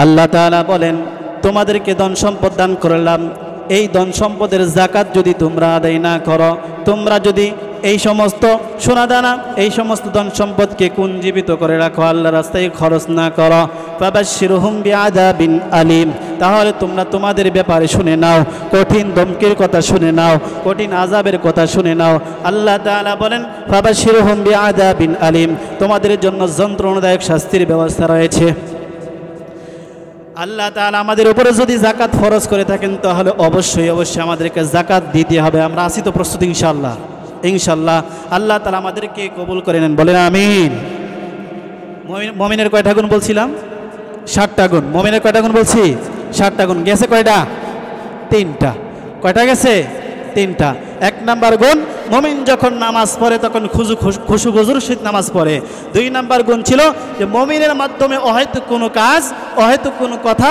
আল্লাহ তাআলা বলেন, তোমাদেরকে ধন সম্পদ দান করলাম, এই ধন সম্পদের যাকাত যদি তোমরা আদায় না করো, তোমরা যদি এই সমস্ত সোনাদানা এই সমস্ত ধন সম্পদকে কুঞ্জীবিত করে রাখো, আল্লাহর রাস্তায় খরচ না করো, ফাবাশশিরহুম বিআযাবিন আলীম, তাহলে তোমরা তোমাদের ব্যাপারে শুনে নাও, কঠিন ধমকির কথা শুনে নাও, কঠিন আযাবের কথা শুনে নাও। আল্লাহ তাআলা বলেন, ফাবাশশিরহুম বিআযাবিন আলীম, তোমাদের জন্য যন্ত্রণাদায়ক শাস্তির ব্যবস্থা রয়েছে। আল্লাহ তাআলা আমাদের উপরে যদি যাকাত ফরজ করে থাকেন, তাহলে অবশ্যই আমাদেরকে যাকাত দিতে হবে। আমরা আছি তো প্রস্তুত ইনশাআল্লাহ? ইনশাআল্লাহ আল্লাহ তাআলা আমাদেরকে কবুল করে নেন, বলেন আমিন। মুমিনের কয়টা গুণ বলছিলাম? 7টা গুণ। মুমিনের কয়টা গুণ বলছি? 7টা গুণ। গেছে কয়টা? 3টা। কয়টা গেছে? 3টা। 1 নাম্বার গুণ, মুমিন যখন নামাজ পড়ে তখন খুশু খুজুর সহিত নামাজ পড়ে। 2 নাম্বার গুণ ছিল যে মুমিনের মাধ্যমে অহেতুক কোনো কাজ, অহেতুক কোনো কথা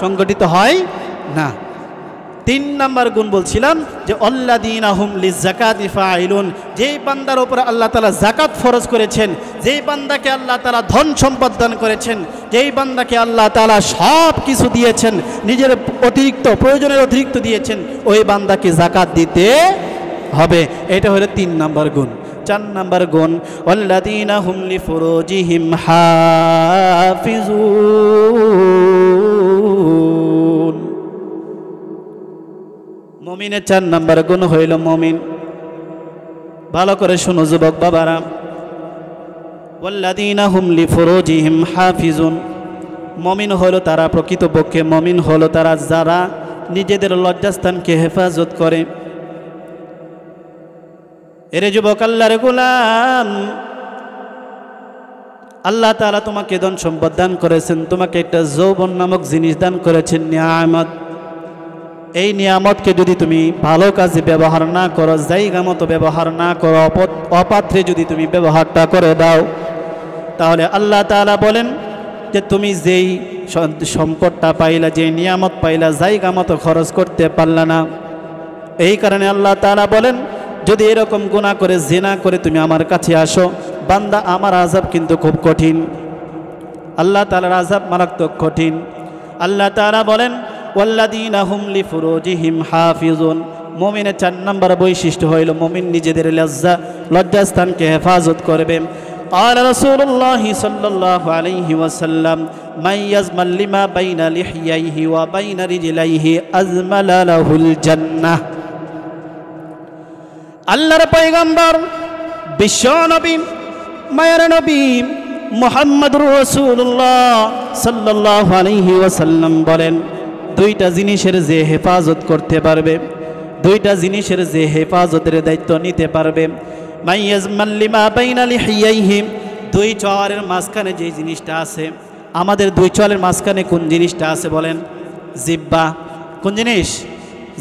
সংগঠিত হয় না। 3 নাম্বার গুণ বলছিলাম যে আল্লাযীনা হুম লিযাকাতি ফাইলুন, যেই বান্দার উপরে আল্লাহ তাআলা যাকাত ফরজ করেছেন, যেই বান্দাকে আল্লাহ তাআলা ধন সম্পদ দান করেছেন, যেই বান্দাকে আল্লাহ তাআলা সব কিছু দিয়েছেন, নিজের অতিরিক্ত প্রয়োজনের অতিরিক্ত দিয়েছেন, ওই বান্দাকে যাকাত দিতে হবে। এটা হলো 3 নাম্বার গুণ। 4 নাম্বার গুণ, আল্লাযীনা হুম লিফুরুজিহিম হাফিজুন। মুমিনের 4 নাম্বার গুণ হইল মুমিন, ভালো করে শোনো যুবক বাবারা, ওয়াল্লাযীনা হুম লিফুরুজিহিম হাফিজুন, মুমিন হলো তারা, প্রকৃতপক্ষে মুমিন হলো তারা যারা নিজেদের লজ্জাস্থানকে হেফাজত করে। এরে যুবক আল্লাহর গোলাম, আল্লাহ তাআলা তোমাকে ধন সম্পদ দান করেছেন, তোমাকে একটা যৌবন নামক জিনিস দান করেছেন, নিয়ামত। এই নিয়ামতকে যদি তুমি ভালো কাজে ব্যবহার না করো, জায়গা মতো ব্যবহার না করো, অপাত্রে যদি তুমি ব্যবহারটা করে দাও, তাহলে আল্লাহ তাআলা বলেন যে তুমি যেই সম্পদটা পাইলা, যে নিয়ামত পাইলা, জায়গা মতো খরচ করতে পারলা না। এই কারণে আল্লাহ তাআলা বলেন, যদি এরকম গুনাহ করে, জিনা করে তুমি আমার কাছে আসো বান্দা, আমার আযাব কিন্তু খুব কঠিন। আল্লাহ তাআলার আযাব মারাত্মক কঠিন। আল্লাহ তাআলা বলেন, ওয়াল্লাযীনা হুম লিফুরুজিহিম হাফিজুন, মুমিনের 4 নম্বর বৈশিষ্ট্য হইল মুমিন নিজেদের লজ্জাস্থানকে হেফাজত করবে। قال رسول الله صلى الله عليه وسلم من يزمل لما بين لحييه وبين رجليه أزمل له الجنة। আল্লাহর পয়গম্বর বিশ্ব নবী, মায়ের নবী মুহাম্মদুর রাসূলুল্লাহ সাল্লাল্লাহু আলাইহি ওয়াসাল্লাম বলেন, 2টা জিনিসের যে হেফাজত করতে পারবে, 2টা জিনিসের যে হেফাজতের দায়িত্ব নিতে পারবে, মাইয়াজমাল লিমা বাইনা লিহিয়াইহি, 2 চোয়ালের মাঝখানে যে জিনিসটা আছে, আমাদের 2 চোয়ালের মাঝখানে কোন জিনিসটা আছে বলেন? জিহ্বা। কোন জিনিস?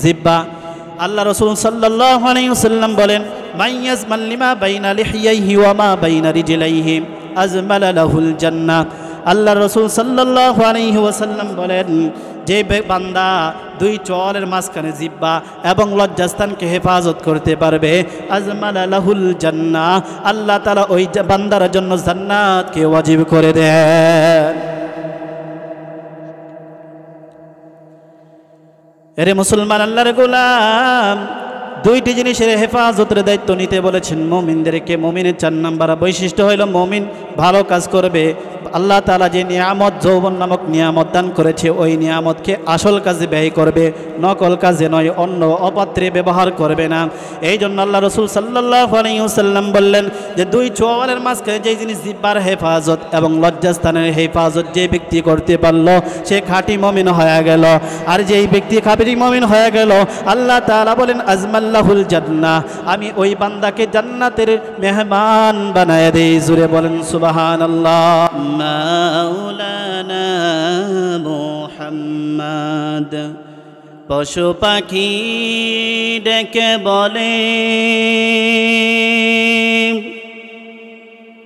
জিহ্বা। আল্লাহ রাসূল সাল্লাল্লাহু আলাইহি ওয়াসাল্লাম বলেন, মাইয়াজমাল লিমা বাইনা লিহিয়াইহি ওয়া মা বাইনা রিজলাইহি আজমালা লাহুল জান্নাহ। আল্লাহ রাসূল সাল্লাল্লাহু আলাইহি ওয়াসাল্লাম বলেন, যে বান্দা 2 চোয়ালের মাঝখানে জিহ্বা এবং লজ্জাস্থানকে হেফাজত করতে পারবে, আজমালা লাহুল জান্নাহ, আল্লাহ তাআলা ওই বান্দার জন্য জান্নাতকে ওয়াজিব করে দেন। এরে মুসলমান আল্লাহর গোলাম, 2টি জিনিসের হেফাজতের দায়িত্ব নিতে বলেছেন মুমিনদেরকে। মুমিনের 4 নম্বর বৈশিষ্ট্য হইল মুমিন ভালো কাজ করবে। আল্লাহ তাআলা যে নিয়ামত, যৌবন নামক নিয়ামত দান করেছে, ওই নিয়ামতকে আসল কাজে ব্যয় করবে, নকল কাজে নয়, অন্য অপাত্রে ব্যবহার করবে না। এই জন্য আল্লাহ রাসূল সাল্লাল্লাহু আলাইহি ওয়াসাল্লাম বললেন যে 2 চোয়ালের মাঝখানে যে জিনিস জিহ্বার হেফাজত এবং লজ্জাস্থানের হেফাজত যে ব্যক্তি করতে পারল, সে খাঁটি মুমিন হয়ে গেল। আর যেই ব্যক্তি কাফির মুমিন হয়ে গেল, আল্লাহ তাআলা বলেন, আজমাল্লাহুল জান্নাহ, আমি ওই বান্দাকে জান্নাতের মেহমান বানায় দেই। জুড়ে বলেন সুবহানাল্লাহ। মাওলানা মুহাম্মদ পশু পাখি ডেকে বলে,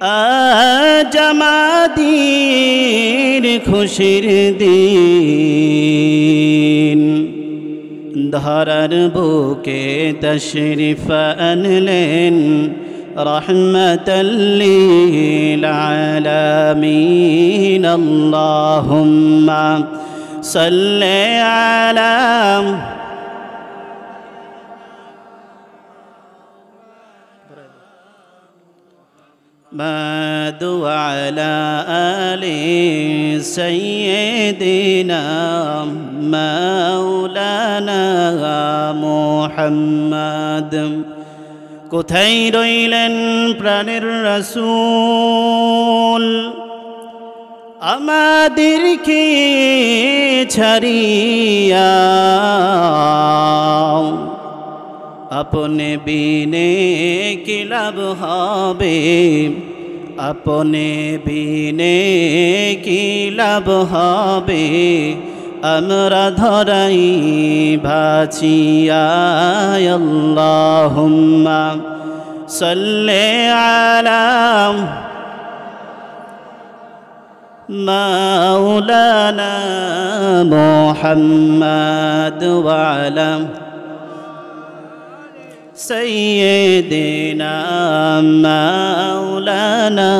আজ আমাদের খুশির দিন, ধরার বুকে তশরিফ আনলেন رحمة للعالمين اللهم صل على محمد وعلى آل سيدنا مولانا محمد কোথায় রইলেন প্রাণের রাসূল আমাদেরকে ছাড়িয়া আপনে বিনে কি লাভ হবে আপনে বিনে কি লাভ হবে আমরা ধরাই ভাচিয়া আল্লাহুম্মা সাল্লি আলা মাওলানা মুহাম্মদ ওয়া আলা سيدنا مولانا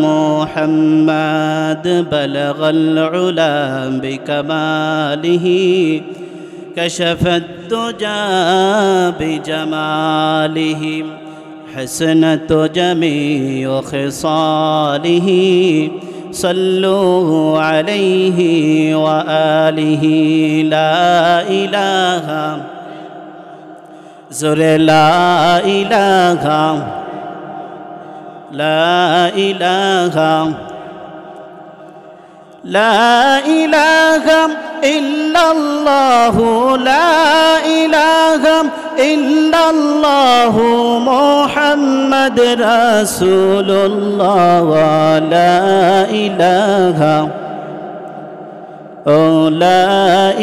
محمد بلغ العلا بكماله كشف الدجى بجماله حسنت جميع خصاله صلوا عليه وآله لا إله زر لا إله لا إله لا إله إلا الله لا إله إلا الله محمد رسول الله لا إله لا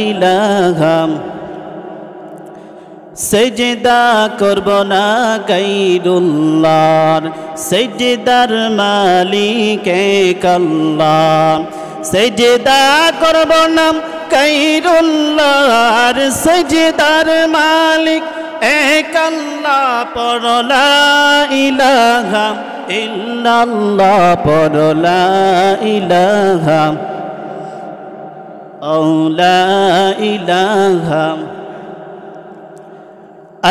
إله সেজদা করব না গায়রুল্লাহর সেজদার মালিক এক আল্লাহ সেজদা করব না গায়রুল্লাহর সেজদার মালিক এক আল্লাহ পড় লা ইলাহা ইল্লাল্লাহ পড় লা ইলাহা লা ইলাহা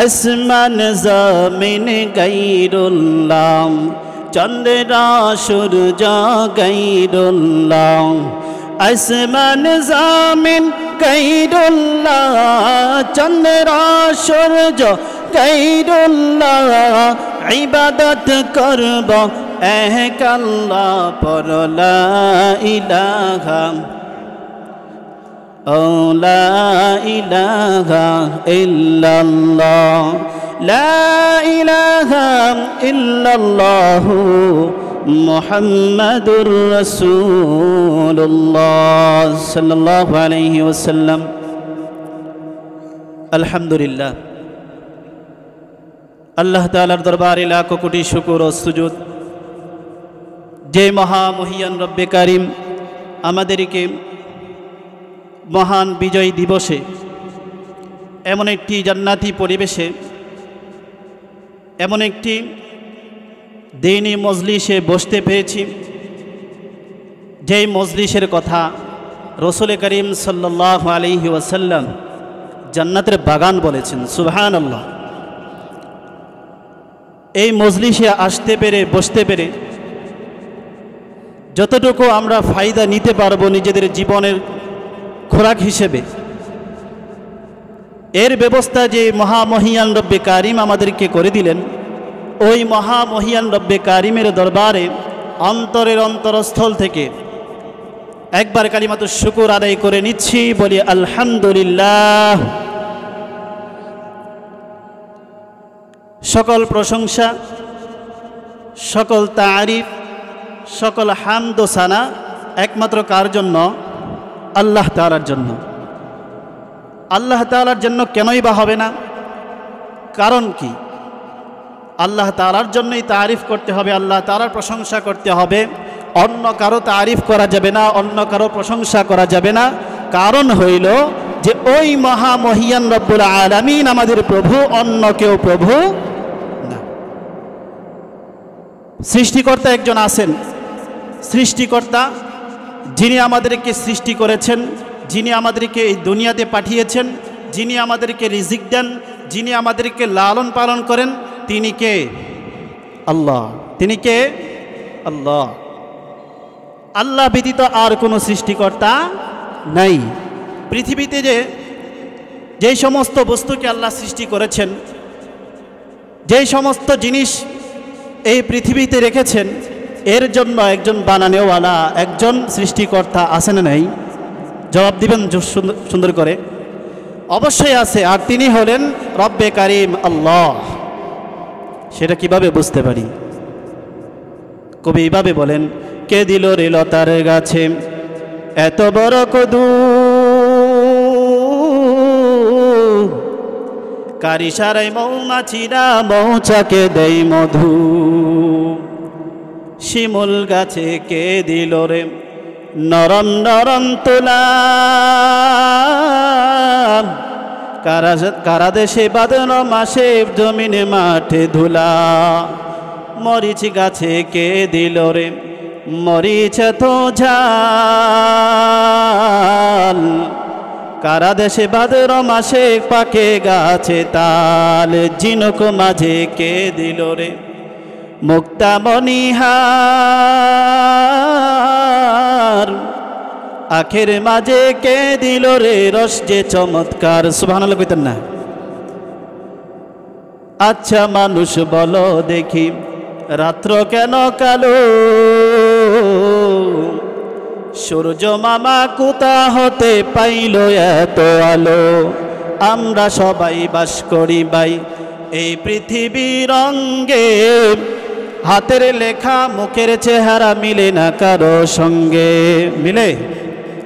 আসমান জমিন গায়রুল্লাহ চন্দ্র সূর্য গায়রুল্লাহ আসমান জমিন গায়রুল্লাহ চন্দ্র সূর্য গায়রুল্লাহ ইবাদত করব এক আল্লাহ পড় লা ইলাহা لا إله إلا الله لا إله إلا الله محمد رسول الله صلى الله عليه وسلم الحمد لله আল্লাহ তাআলার দরবারে লাখো কোটি শুকর ও সুজুদ যে মহা মহিয়ান রব্বে কারীম আমাদেরকে মহান বিজয় দিবসে এমন একটি জান্নাতি পরিবেশে এমন একটি দ্বীনি মজলিসে বসতে পেরেছি যেই মজলিসের কথা রাসূল করিম সাল্লাল্লাহু আলাইহি ওয়াসাল্লাম জান্নাতের বাগান বলেছেন সুবহানাল্লাহ। এই মজলিসে আসতে পেরে বসতে পেরে যতটুকু আমরা ফায়দা নিতে পারবো নিজেদের জীবনের খোরাক হিসেবে এর ব্যবস্থা যে মহামহিয়ান রব্বে কারিম আমাদেরকে করে দিলেন ওই মহামহিয়ান রব্বে কারিমের দরবারে অন্তরের অন্তরস্থল থেকে একবার কালিমাতু শুকর আদায় করে নিচ্ছি বলি আলহামদুলিল্লাহ। সকল প্রশংসা সকল তারিফ সকল হামদ ও সানা একমাত্র কার জন্য? আল্লাহ তাআলার জন্য। আল্লাহ তাআলার জন্য কেনই বা হবে না? কারণ কি? আল্লাহ তাআলার জন্যই তারিফ করতে হবে, আল্লাহ তাআলার প্রশংসা করতে হবে, অন্য কারো তারিফ করা যাবে না, অন্য কারো প্রশংসা করা যাবে না। কারণ হইল যে ওই মহামহিয়ান রব্বুল আলামিন আমাদের প্রভু, অন্য কেউ প্রভু না। সৃষ্টিকর্তা একজন আছেন। সৃষ্টিকর্তা যিনি আমাদেরকে সৃষ্টি করেছেন, যিনি আমাদেরকে এই দুনিয়াতে পাঠিয়েছেন, যিনি আমাদেরকে রিজিক দেন, যিনি আমাদেরকে লালন পালন করেন, তিনি কে? আল্লাহ। তিনি কে? আল্লাহ। আল্লাহ ব্যতীত আর কোনো সৃষ্টিকর্তা নাই। পৃথিবীতে যেই সমস্ত বস্তুকে আল্লাহ সৃষ্টি করেছেন, যেই সমস্ত জিনিস এই পৃথিবীতে রেখেছেন, এর জন্য একজন বানানেওয়ালা, একজন সৃষ্টিকর্তা আছে না নাই? জবাব দিবেন সুন্দর করে। অবশ্যই আছে, আর তিনি হলেন রব্বে কারিম আল্লাহ। সেটা কিভাবে বুঝতে পারি? কবি এইভাবে বলেন, কে দিল রে লতার গাছে এত বড় কদু, কারি সারাই মৌমাছিরা মৌচাকে দেই মধু, শিমুল গাছে কে দিল রে নরম নরম তুলা, কারা দেশে বাদন মাসে জমিনে মাঠে ধুলা, মরিচ গাছে কে দিল রে মরিচ তো ঝাল, কারা দেশে ভাদ্র মাসে পাকে গাছে তাল, ঝিনুক মাঝে কে দিল রে মুক্তা মনিহার, আখের মাঝে কে দিল রে রস যে চমৎকার। সুবহানাল্লাহ কইতেন না? আচ্ছা মানুষ বলো দেখি রাত্র কেন কালো, সূর্য মামা কোথা হতে পাইল এত আলো, আমরা সবাই বাস করি ভাই এই পৃথিবীর রঙ্গে, হাতের লেখা মুখের চেহারা মিলে না কারো সঙ্গে। মিলে?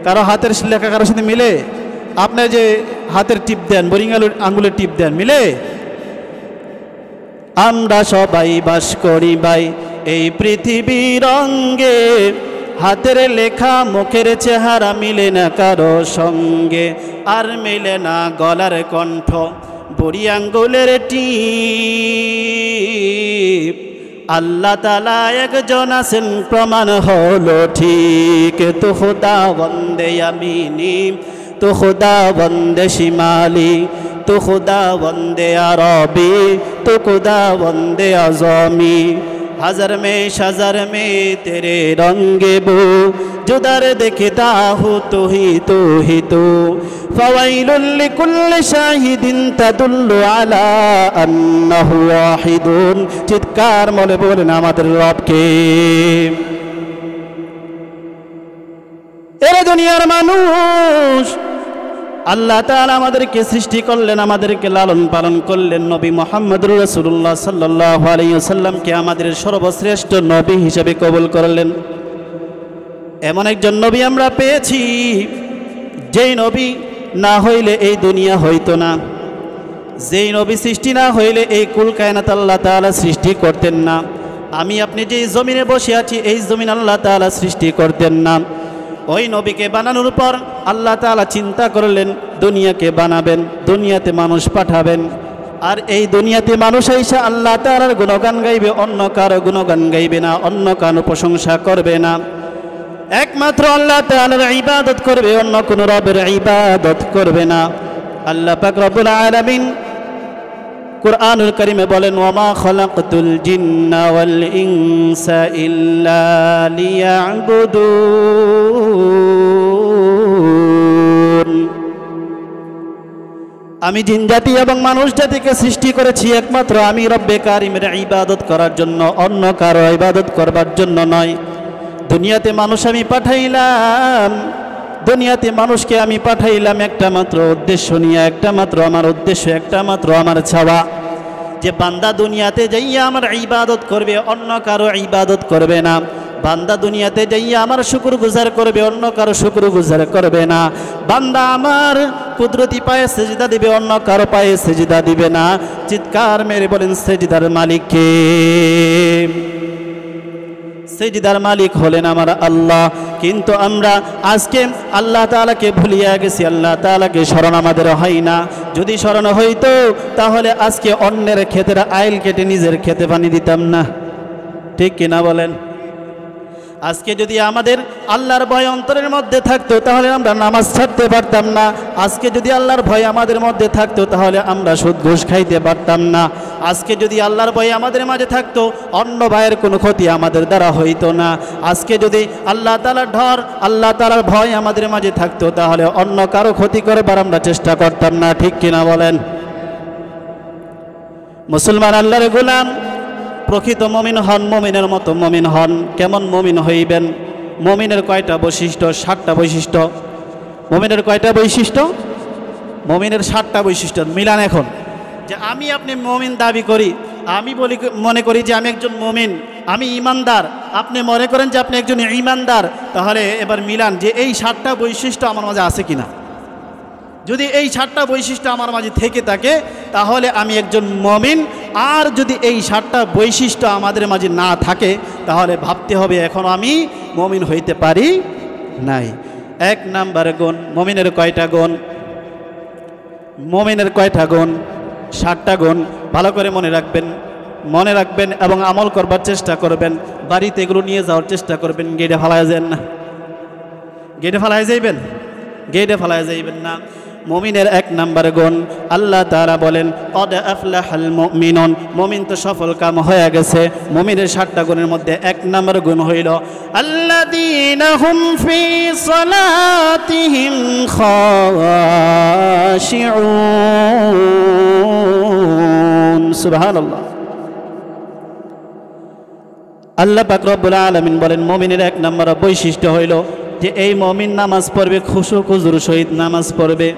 কারো হাতের লেখা কারোর সাথে মিলে? আপনি যে হাতের টিপ দেন, বোরিং আঙ্গুলের টিপ দেন, মিলে? আমরা সবাই বাস করি ভাই এই পৃথিবীর রঙ্গে, হাতের লেখা মুখের চেহারা মিলে না কারো সঙ্গে, আর মিলে না গলার কণ্ঠ বুড়ি আঙ্গুলের টিপ, আল্লাহ তাআলা একজন আছেন প্রমাণ হলো ঠিক, তো খুদা বন্দে আমিনি তো খুদা বন্দে শিমালি, তো খুদা বন্দে আরবি তো খুদা বন্দে আজমি, हजार में तेरे रंगे बो, जुदार देखता हूँ तू ही तू, फवाइलुल लिकुल्लि शाहिदिन तदुल्लु अला अन्नहु वाहिदुन। चित्कार मोले बोलेन आमादेर रबके। एरे दुनियार मानुष আল্লাহ তাআলা আমাদেরকে সৃষ্টি করলেন, আমাদেরকে লালন পালন করলেন। নবী মুহাম্মদুর রাসূলুল্লাহ সাল্লাল্লাহু আলাইহি ওয়াসাল্লামকে আমাদের সর্বশ্রেষ্ঠ নবী হিসেবে কবুল করলেন। এমন একজন নবী আমরা পেয়েছি, যেই নবী না হইলে এই দুনিয়া হইতো না, যেই নবী সৃষ্টি না হইলে এই কুল কায়নাত আল্লাহ তাআলা সৃষ্টি করতেন না। আমি আপনি যেই জমিনে বসে আছি, এই জমিন আল্লাহ তাআলা সৃষ্টি করতেন না। ওই নবীকে বানানোর পর আল্লাহ তাআলা চিন্তা করলেন দুনিয়াকে বানাবেন, দুনিয়াতে মানুষ পাঠাবেন, আর এই দুনিয়াতে মানুষ আইসা আল্লাহ তাআলার গুণগান গাইবে, অন্য কারো গুণগান গাইবে না, অন্য কারো প্রশংসা করবে না, একমাত্র আল্লাহ তাআলার ইবাদত করবে, অন্য কোনো রবের ইবাদত করবে না। আল্লাহ পাক রব্বুল আলামিন কুরআনুল কারীমে বলেন, ওয়ামা খালাকতুল জিন্না ওয়াল ইনসা ইল্লা লিয়াবুদুন। আমি জিন জাতি এবং মানুষ জাতিকে সৃষ্টি করেছি একমাত্র আমি রব্বে কারিমের ইবাদত করার জন্য, অন্য কারো ইবাদত করবার জন্য নয়। দুনিয়াতে মানুষ আমি পাঠাইলাম, দুনিয়াতে মানুষকে আমি পাঠাইলাম একটা মাত্র উদ্দেশ্য নিয়ে, একটা মাত্র আমার উদ্দেশ্য, একটা মাত্র আমার চাওয়া, যে বান্দা দুনিয়াতে যাইয়া আমার ইবাদত করবে, অন্য কারো ইবাদত করবে না। বান্দা দুনিয়াতে যাইয়া আমার শুকরগুজার করবে, অন্য কারো শুকরগুজার করবে না। বান্দা আমার কুদরতি পায়ে সেজদা দিবে, অন্য কারো পায়ে সেজদা দিবে না। চিৎকার মেরে বলেন সেজদার মালিক কে? সেজদার মালিক হলেন আমার আল্লাহ। কিন্তু আমরা আজকে আল্লাহ তাআলাকে ভুলিয়া গেছি, আল্লাহ তাআলাকে স্মরণ আমাদের হয় না। যদি স্মরণ হইতো তাহলে আজকে অন্যের ক্ষেতের আইল কেটে নিজের ক্ষেতে পানি দিতাম না। ঠিক কিনা বলেন? আজকে যদি আমাদের আল্লাহর ভয় অন্তরের মধ্যে থাকতো তাহলে আমরা নামাজ ছাড়তে পারতাম না। আজকে যদি আল্লাহর ভয় আমাদের মধ্যে থাকতো তাহলে আমরা সুদ ঘুষ খাইতে পারতাম না। আজকে যদি আল্লাহর ভয় আমাদের মাঝে থাকতো অন্য ভাইয়ের কোনো ক্ষতি আমাদের দ্বারা হইতো না। আজকে যদি আল্লাহ তাআলার ডর, আল্লাহ তাআলার ভয় আমাদের মাঝে থাকতো তাহলে অন্য কারো ক্ষতি করবার আমরা চেষ্টা করতাম না। ঠিক কিনা বলেন? মুসলমান আল্লাহর গোলাম, প্রকৃত মুমিন হন, মুমিনের মতো মুমিন হন। কেমন মুমিন হইবেন? মুমিনের কয়টা বৈশিষ্ট্য? 7টা বৈশিষ্ট্য। মুমিনের কয়টা বৈশিষ্ট্য? মুমিনের 7টা বৈশিষ্ট্য। মিলান এখন যে আমি আপনি মুমিন দাবি করি, আমি বলি মনে করি যে আমি একজন মুমিন, আমি ঈমানদার, আপনি মনে করেন যে আপনি একজন ঈমানদার, তাহলে এবার মিলান যে এই 7টা বৈশিষ্ট্য আমার মাঝে আছে কিনা। যদি এই 7টা বৈশিষ্ট্য আমার মাঝে থেকে থাকে তাহলে আমি একজন মুমিন। আর যদি এই 7টা বৈশিষ্ট্য আমাদের মাঝে না থাকে তাহলে ভাবতে হবে এখন আমি মুমিন হইতে পারি নাই। 1 নাম্বার গুণ। মুমিনের কয়টা গুণ? মুমিনের কয়টা গুণ? 7টা গুণ। ভালো করে মনে রাখবেন এবং আমল করবার চেষ্টা করবেন। বাড়িতে এগুলো নিয়ে যাওয়ার চেষ্টা করবেন। গেটে ফালায় যাবেন না, গেটে ফালায় যাইবেন, গেটে ফালায় যাইবেন না। মুমিনের 1 নাম্বার গুণ, আল্লাহ তাআলা বলেন কদ আফলাহাল মুমিনুন, মুমিন তো সফল কাম হয়ে গেছে। মুমিনের 7টা গুণের মধ্যে 1 নাম্বার গুণ হইল আল্লাযীনা হুম ফি সালাতিহিম খাশিউন। সুবহানাল্লাহ। আল্লাহ পাক রব্বুল আলামিন বলেন মুমিনের 1 নাম্বার বৈশিষ্ট্য হইল যে এই মুমিন নামাজ পড়বে, খুশু খুজুর সহিত নামাজ পড়বে।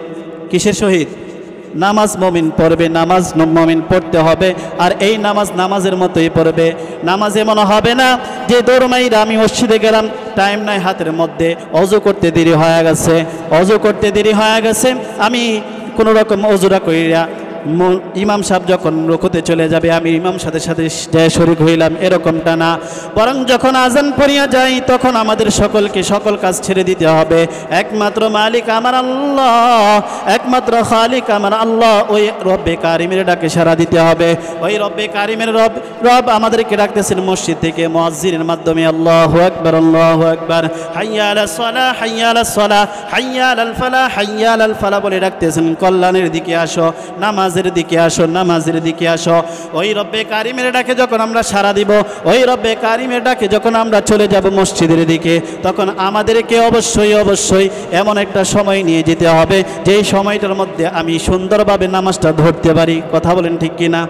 কিসের সহিত? নামাজ মুমিন পড়বে, নামাজ মুমিন পড়তে হবে। আর এই নামাজ নামাজের মতোই পড়বে। নামাজ এমন হবে না যে দৌড়মাইরা আমি মসজিদে গেলাম, টাইম নাই হাতের মধ্যে, অজু করতে দেরি হয়ে গেছে, অজু করতে দেরি হয়ে গেছে, আমি কোনো রকম অজুরা কইরা ইমাম সাহেব যখন রুকুতে চলে যাবে আমি ইমাম সাথে সাথে শরীক হইলাম, এরকমটা না। বরং যখন আজান পড়িয়া যাই তখন আমাদের সকলকে সকল কাজ ছেড়ে দিতে হবে। একমাত্র মালিক আমার আল্লাহ, একমাত্র খালিক আমার আল্লাহ, ওই রব্বে কারিমের ডাকে সাড়া দিতে হবে। ওই রব্বে কারিমের রব আমাদেরকে ডাকতেছেন মসজিদ থেকে মুয়াজ্জিনের মাধ্যমে। আল্লাহু আকবার, আল্লাহু আকবার, হাইয়া আলাস সালাহ, হাইয়া আলাস সালাহ, হাইয়া আলাল ফালাহ, হাইয়া আলাল ফালাহ বলে ডাকতেছেন কল্যাণের দিকে আসো, নামাজের দিকে আসো, নামাজের দিকে আসো। ওই রব্বে কারিমের ডাকে যখন আমরা সাড়া দিব, ওই রব্বে কারিমের ডাকে যখন আমরা চলে যাব মসজিদের দিকে, তখন আমাদেরকে অবশ্যই অবশ্যই এমন একটা সময় নিয়ে যেতে হবে যেই সময়টার মধ্যে আমি সুন্দরভাবে নামাজটা ধরতে পারি। কথা বলেন ঠিক কিনা?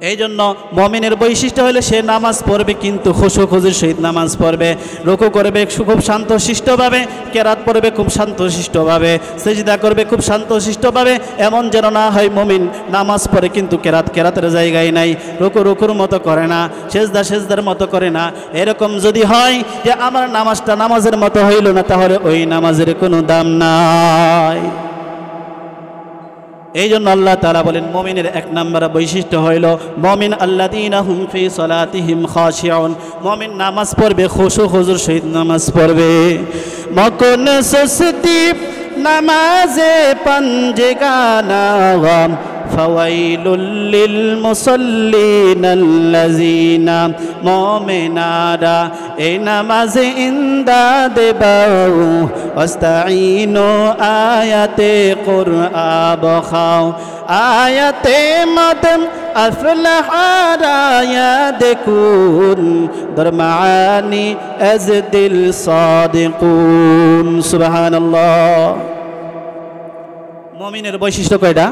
এই জন্য মুমিনের বৈশিষ্ট্য হলে সে নামাজ পড়বে কিন্তু খুশু খুজুর সহিত নামাজ পড়বে, রুকু করবে খুব শান্তশিষ্টভাবে, কেরাত পড়বে খুব শান্তশিষ্টভাবে, সেজদা করবে খুব শান্তশিষ্টভাবে। এমন যেন না হয় মুমিন নামাজ পড়ে কিন্তু কেরাতের জায়গায় নাই, রুকুর মতো করে না, সেজদার মতো করে না। এরকম যদি হয় যে আমার নামাজটা নামাজের মতো হইল না, তাহলে ওই নামাজের কোনো দাম নাই। এই জন্য আল্লাহ তাআলা বলেন মুমিনের 1 নাম্বার বৈশিষ্ট্য হইল মুমিন আল্লাযীনা হুম ফি সালাতিহিম খাশিউন। মুমিন নামাজ পড়বে, খুশু খুজুর সহিত নামাজ পড়বে। মকুন সুস্তি নামাজে পঞ্জগানা ফাওয়াইলুল লিল মুসাল্লিনাল্লাযীনা, মুমিনারা এই নামাজে ইমদাদ বাও, ওয়াস্তাঈনু আয়াতে কুরআন খাও, আয়াতে মাদম আফলাহারা দেখুন দরমানি আজদিল সাদিকুন। সুবহানাল্লাহ। মুমিনের বৈশিষ্ট্য কয়টা?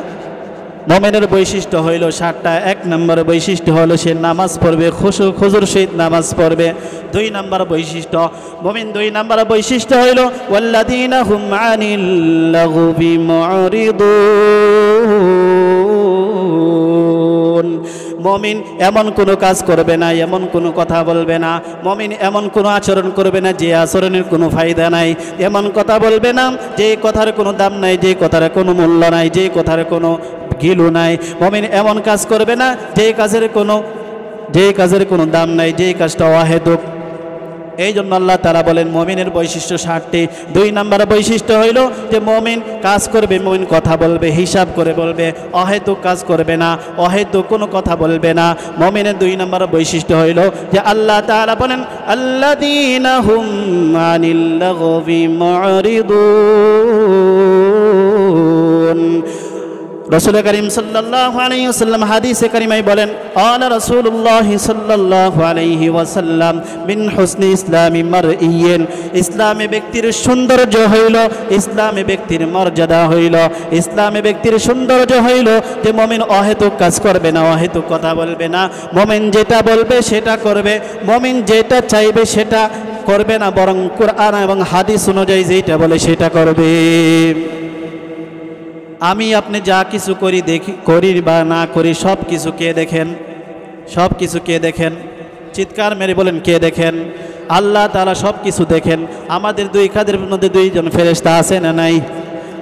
মুমিনের বৈশিষ্ট্য হইল 7টা। 1 নম্বর বৈশিষ্ট্য হলো সে নামাজ পড়বে, খুশু খুজুর সহিত নামাজ পড়বে। 2 নম্বর বৈশিষ্ট্য মুমিন 2 নম্বর বৈশিষ্ট্য হইল ওয়াল্লাযীনা হুম আনিল লাগবি মুরিদুন। মুমিন এমন কোনো কাজ করবে না, এমন কোনো কথা বলবে না, মুমিন এমন কোনো আচরণ করবে না যে আচরণের কোনো ফায়দা নাই, এমন কথা বলবে না যে কথার কোনো দাম নাই, যে কথার কোনো মূল্য নাই, যে কথার কোনো গিলু নাই। মুমিন এমন কাজ করবে না যে কাজের কোনো দাম নাই, যে কাজটা অহেতুক। এই জন্য আল্লাহ তাআলা বলেন মুমিনের বৈশিষ্ট্য 60টি। 2 নম্বর বৈশিষ্ট্য হইল যে মুমিন কাজ করবে, মুমিন কথা বলবে, হিসাব করে বলবে, অহেতুক কাজ করবে না, অহেতুক কোনো কথা বলবে না। মুমিনের 2 নম্বর বৈশিষ্ট্য হইল যে আল্লাহ তাআলা বলেন আল্লাযীনা হুম আনিল লাগবি মুরিদুন। রাসূল করিম সাল্লাল্লাহু আলাইহি ওয়াসাল্লাম হাদিসে কারিমায় বলেন আলা রাসূলুল্লাহ সাল্লাল্লাহু আলাইহি ওয়াসাল্লাম মিন হুসনি ইসলামি মারইয়িন, ইসলামে ব্যক্তির সৌন্দর্য হইল, ইসলামে ব্যক্তির মর্যাদা হইল, ইসলামে ব্যক্তির সৌন্দর্য হইল যে মুমিন অহেতুক কাজ করবে না, অহেতুক কথা বলবে না, মুমিন যেটা বলবে সেটা করবে, মুমিন যেটা চাইবে সেটা করবে না, বরং কুরআন এবং হাদিস অনুযায়ী যেটা বলে সেটা করবে। আমি আপনি যা কিছু করি দেখি করি বা না করি সব কিছু কে দেখেন? সব কিছু কে দেখেন? চিৎকার মেরে বলেন কে দেখেন? আল্লাহ তাআলা সব কিছু দেখেন। আমাদের 2 কাঁধের মধ্যে 2 জন ফেরেশতা আছে না নাই?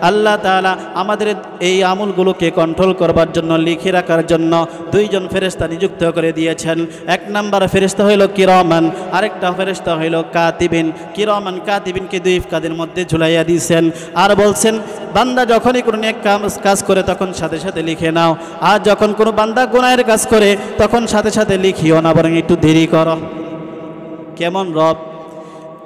আল্লাহ তাআলা আমাদের এই আমলগুলোকে কন্ট্রোল করবার জন্য, লিখে রাখার জন্য 2 জন ফেরেশতা নিযুক্ত করে দিয়েছেন। 1 নম্বর ফেরেশতা হইল কিরামান, আরেকটা ফেরেশতা হইল কাতিবিন। কিরামান কাতিবিনকে 2 কাঁধের মধ্যে ঝুলাইয়া দিয়েছেন আর বলছেন বান্দা যখনই কোনো নেক কাজ করে তখন সাথে সাথে লিখে নাও, আর যখন কোনো বান্দা গুনাহের কাজ করে তখন সাথে সাথে লিখিও না, বরং একটু দেরি করো। কেমন রব?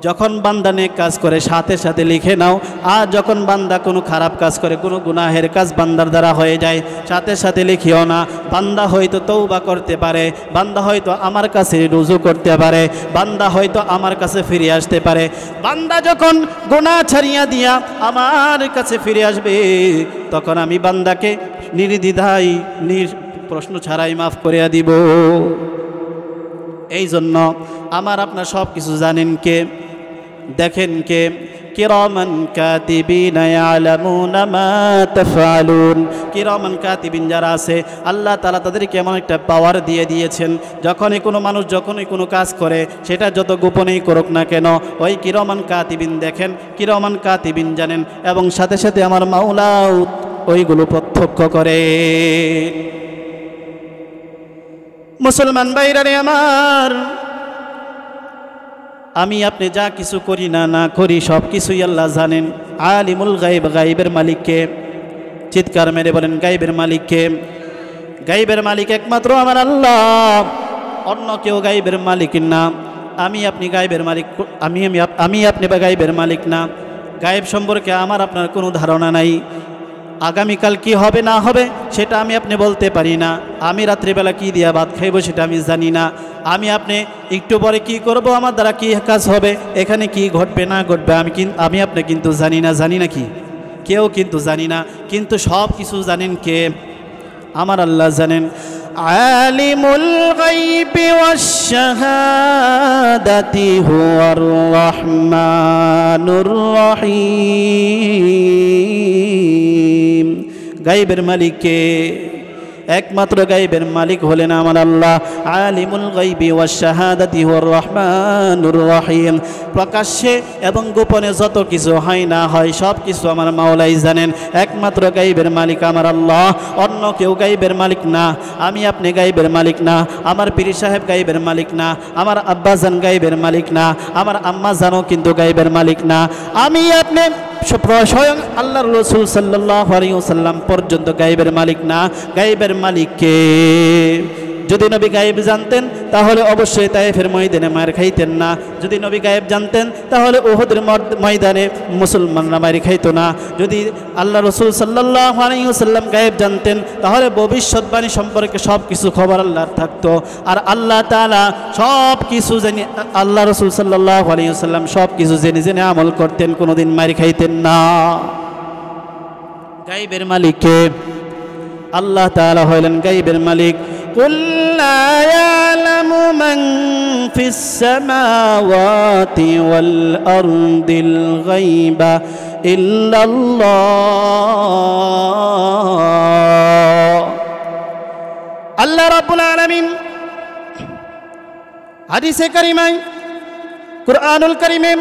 যখন বান্দা নেক কাজ করে সাথে সাথে লিখে নাও, আর যখন বান্দা কোনো খারাপ কাজ করে, কোনো গুনাহের কাজ বান্দার দ্বারা হয়ে যায় সাথে সাথে লিখিও না। বান্দা হয়তো তওবা করতে পারে, বান্দা হয়তো আমার কাছে রুজু করতে পারে, বান্দা হয়তো আমার কাছে ফিরে আসতে পারে। বান্দা যখন গুনাহ ছাড়িয়া দিয়া আমার কাছে ফিরে আসবে তখন আমি বান্দাকে নির্দ্বিধায় প্রশ্ন ছাড়াই মাফ করিয়া দিব। এই জন্য আমার আপনার সব কিছু জানেন কে, দেখেন কে? কিরামান কাতিবিনা ইয়ালামুনা মা তাফআলুন। কিরামান কাতিবিন যারা আছে আল্লাহ তাআলা তাদেরকে এমন একটা পাওয়ার দিয়ে দিয়েছেন, যখনই কোনো মানুষ যখনই কোনো কাজ করে সেটা যত গোপনেই করুক না কেন, ওই কিরামান কাতিবিন দেখেন, কিরামান কাতিবিন জানেন, এবং সাথে সাথে আমার মাওলাও ওইগুলো প্রত্যক্ষ করে। মুসলমান ভাইরা আমার, আমি আপনি যা কিছু করি না না করি সব কিছুই আল্লাহ জানেন। আলিমুল গায়ব, গায়বের মালিককে? চিৎকার মেরে বলেন গায়বের মালিককে? গায়বের মালিক একমাত্র আমার আল্লাহ, অন্য কেউ গায়বের মালিক না। আমি আপনি গায়বের মালিক, আমি আপনি বা গায়বের মালিক না। গায়ব সম্পর্কে আমার আপনার কোনো ধারণা নাই। আগামীকাল কি হবে না হবে সেটা আমি আপনি বলতে পারি না। আমি রাত্রিবেলা কি দিয়া ভাত খাইব সেটা আমি জানি না। আমি আপনি একটু পরে কি করব, আমার দ্বারা কি কাজ হবে, এখানে কি ঘটবে না ঘটবে আমি আপনি কিন্তু জানি না। জানি না কি? কেউ কিন্তু জানি না। কিন্তু সব কিছু জানেন কে? আমার আল্লাহ জানেন। আলিমুল গায়বি ওয়াশ শাহাদাতি হুয়ার রহমানুর রহিম। গায়বের মালিক কে? একমাত্র গায়বের মালিক হলেন আমার আল্লাহ। আলিমুল গায়বি ওয়াশ শাহাদাতি হুয়ার রহমানুর রহিম। প্রকাশ্যে এবং গোপনে যত কিছু হয় না হয় সব কিছু আমার মাওলাই জানেন। একমাত্র গায়বের মালিক আমার আল্লাহ, অন্য কেউ গায়বের মালিক না। আমি আপনি গায়বের মালিক না, আমার পীর সাহেব গায়বের মালিক না, আমার আব্বাজান গায়বের মালিক না, আমার আম্মা জানও কিন্তু গায়বের মালিক না। আমি আপনি স্বয়ং আল্লাহর রাসূল সাল্লাল্লাহু আলাইহি ওয়াসাল্লাম পর্যন্ত গায়বের মালিক না। গায়বের মালিক কে? যদি নবী গায়েব জানতেন তাহলে অবশ্যই তায়েফের ময়দানে মার খাইতেন না। যদি নবী গায়েব জানতেন তাহলে উহুদের ময়দানে মুসলমানরা মার খাইতো না। যদি আল্লাহ রাসূল সাল্লাল্লাহু আলাইহি ওয়াসাল্লাম গায়েব জানতেন তাহলে ভবিষ্যৎবাণী সম্পর্কে সব কিছু খবর আল্লাহর থাকতো। আর আল্লাহ তাআলা সব কিছু জেনে, আল্লাহ রাসূল সাল্লাল্লাহু আলাইহি ওয়াসাল্লাম সব কিছু জেনে জেনে আমল করতেন, কোনোদিন মার খাইতেন না। গায়েবের মালিক কে? আল্লাহ তাআলা হলেন গায়েবের মালিক। কুল লা ইয়ালামু মান ফিস সামাওয়াতি ওয়াল আরদিল গায়বা ইল্লাল্লাহ। আল্লাহ রাব্বুল আলামিন হাদিসে কারিমায়, কুরআনুল কারিমে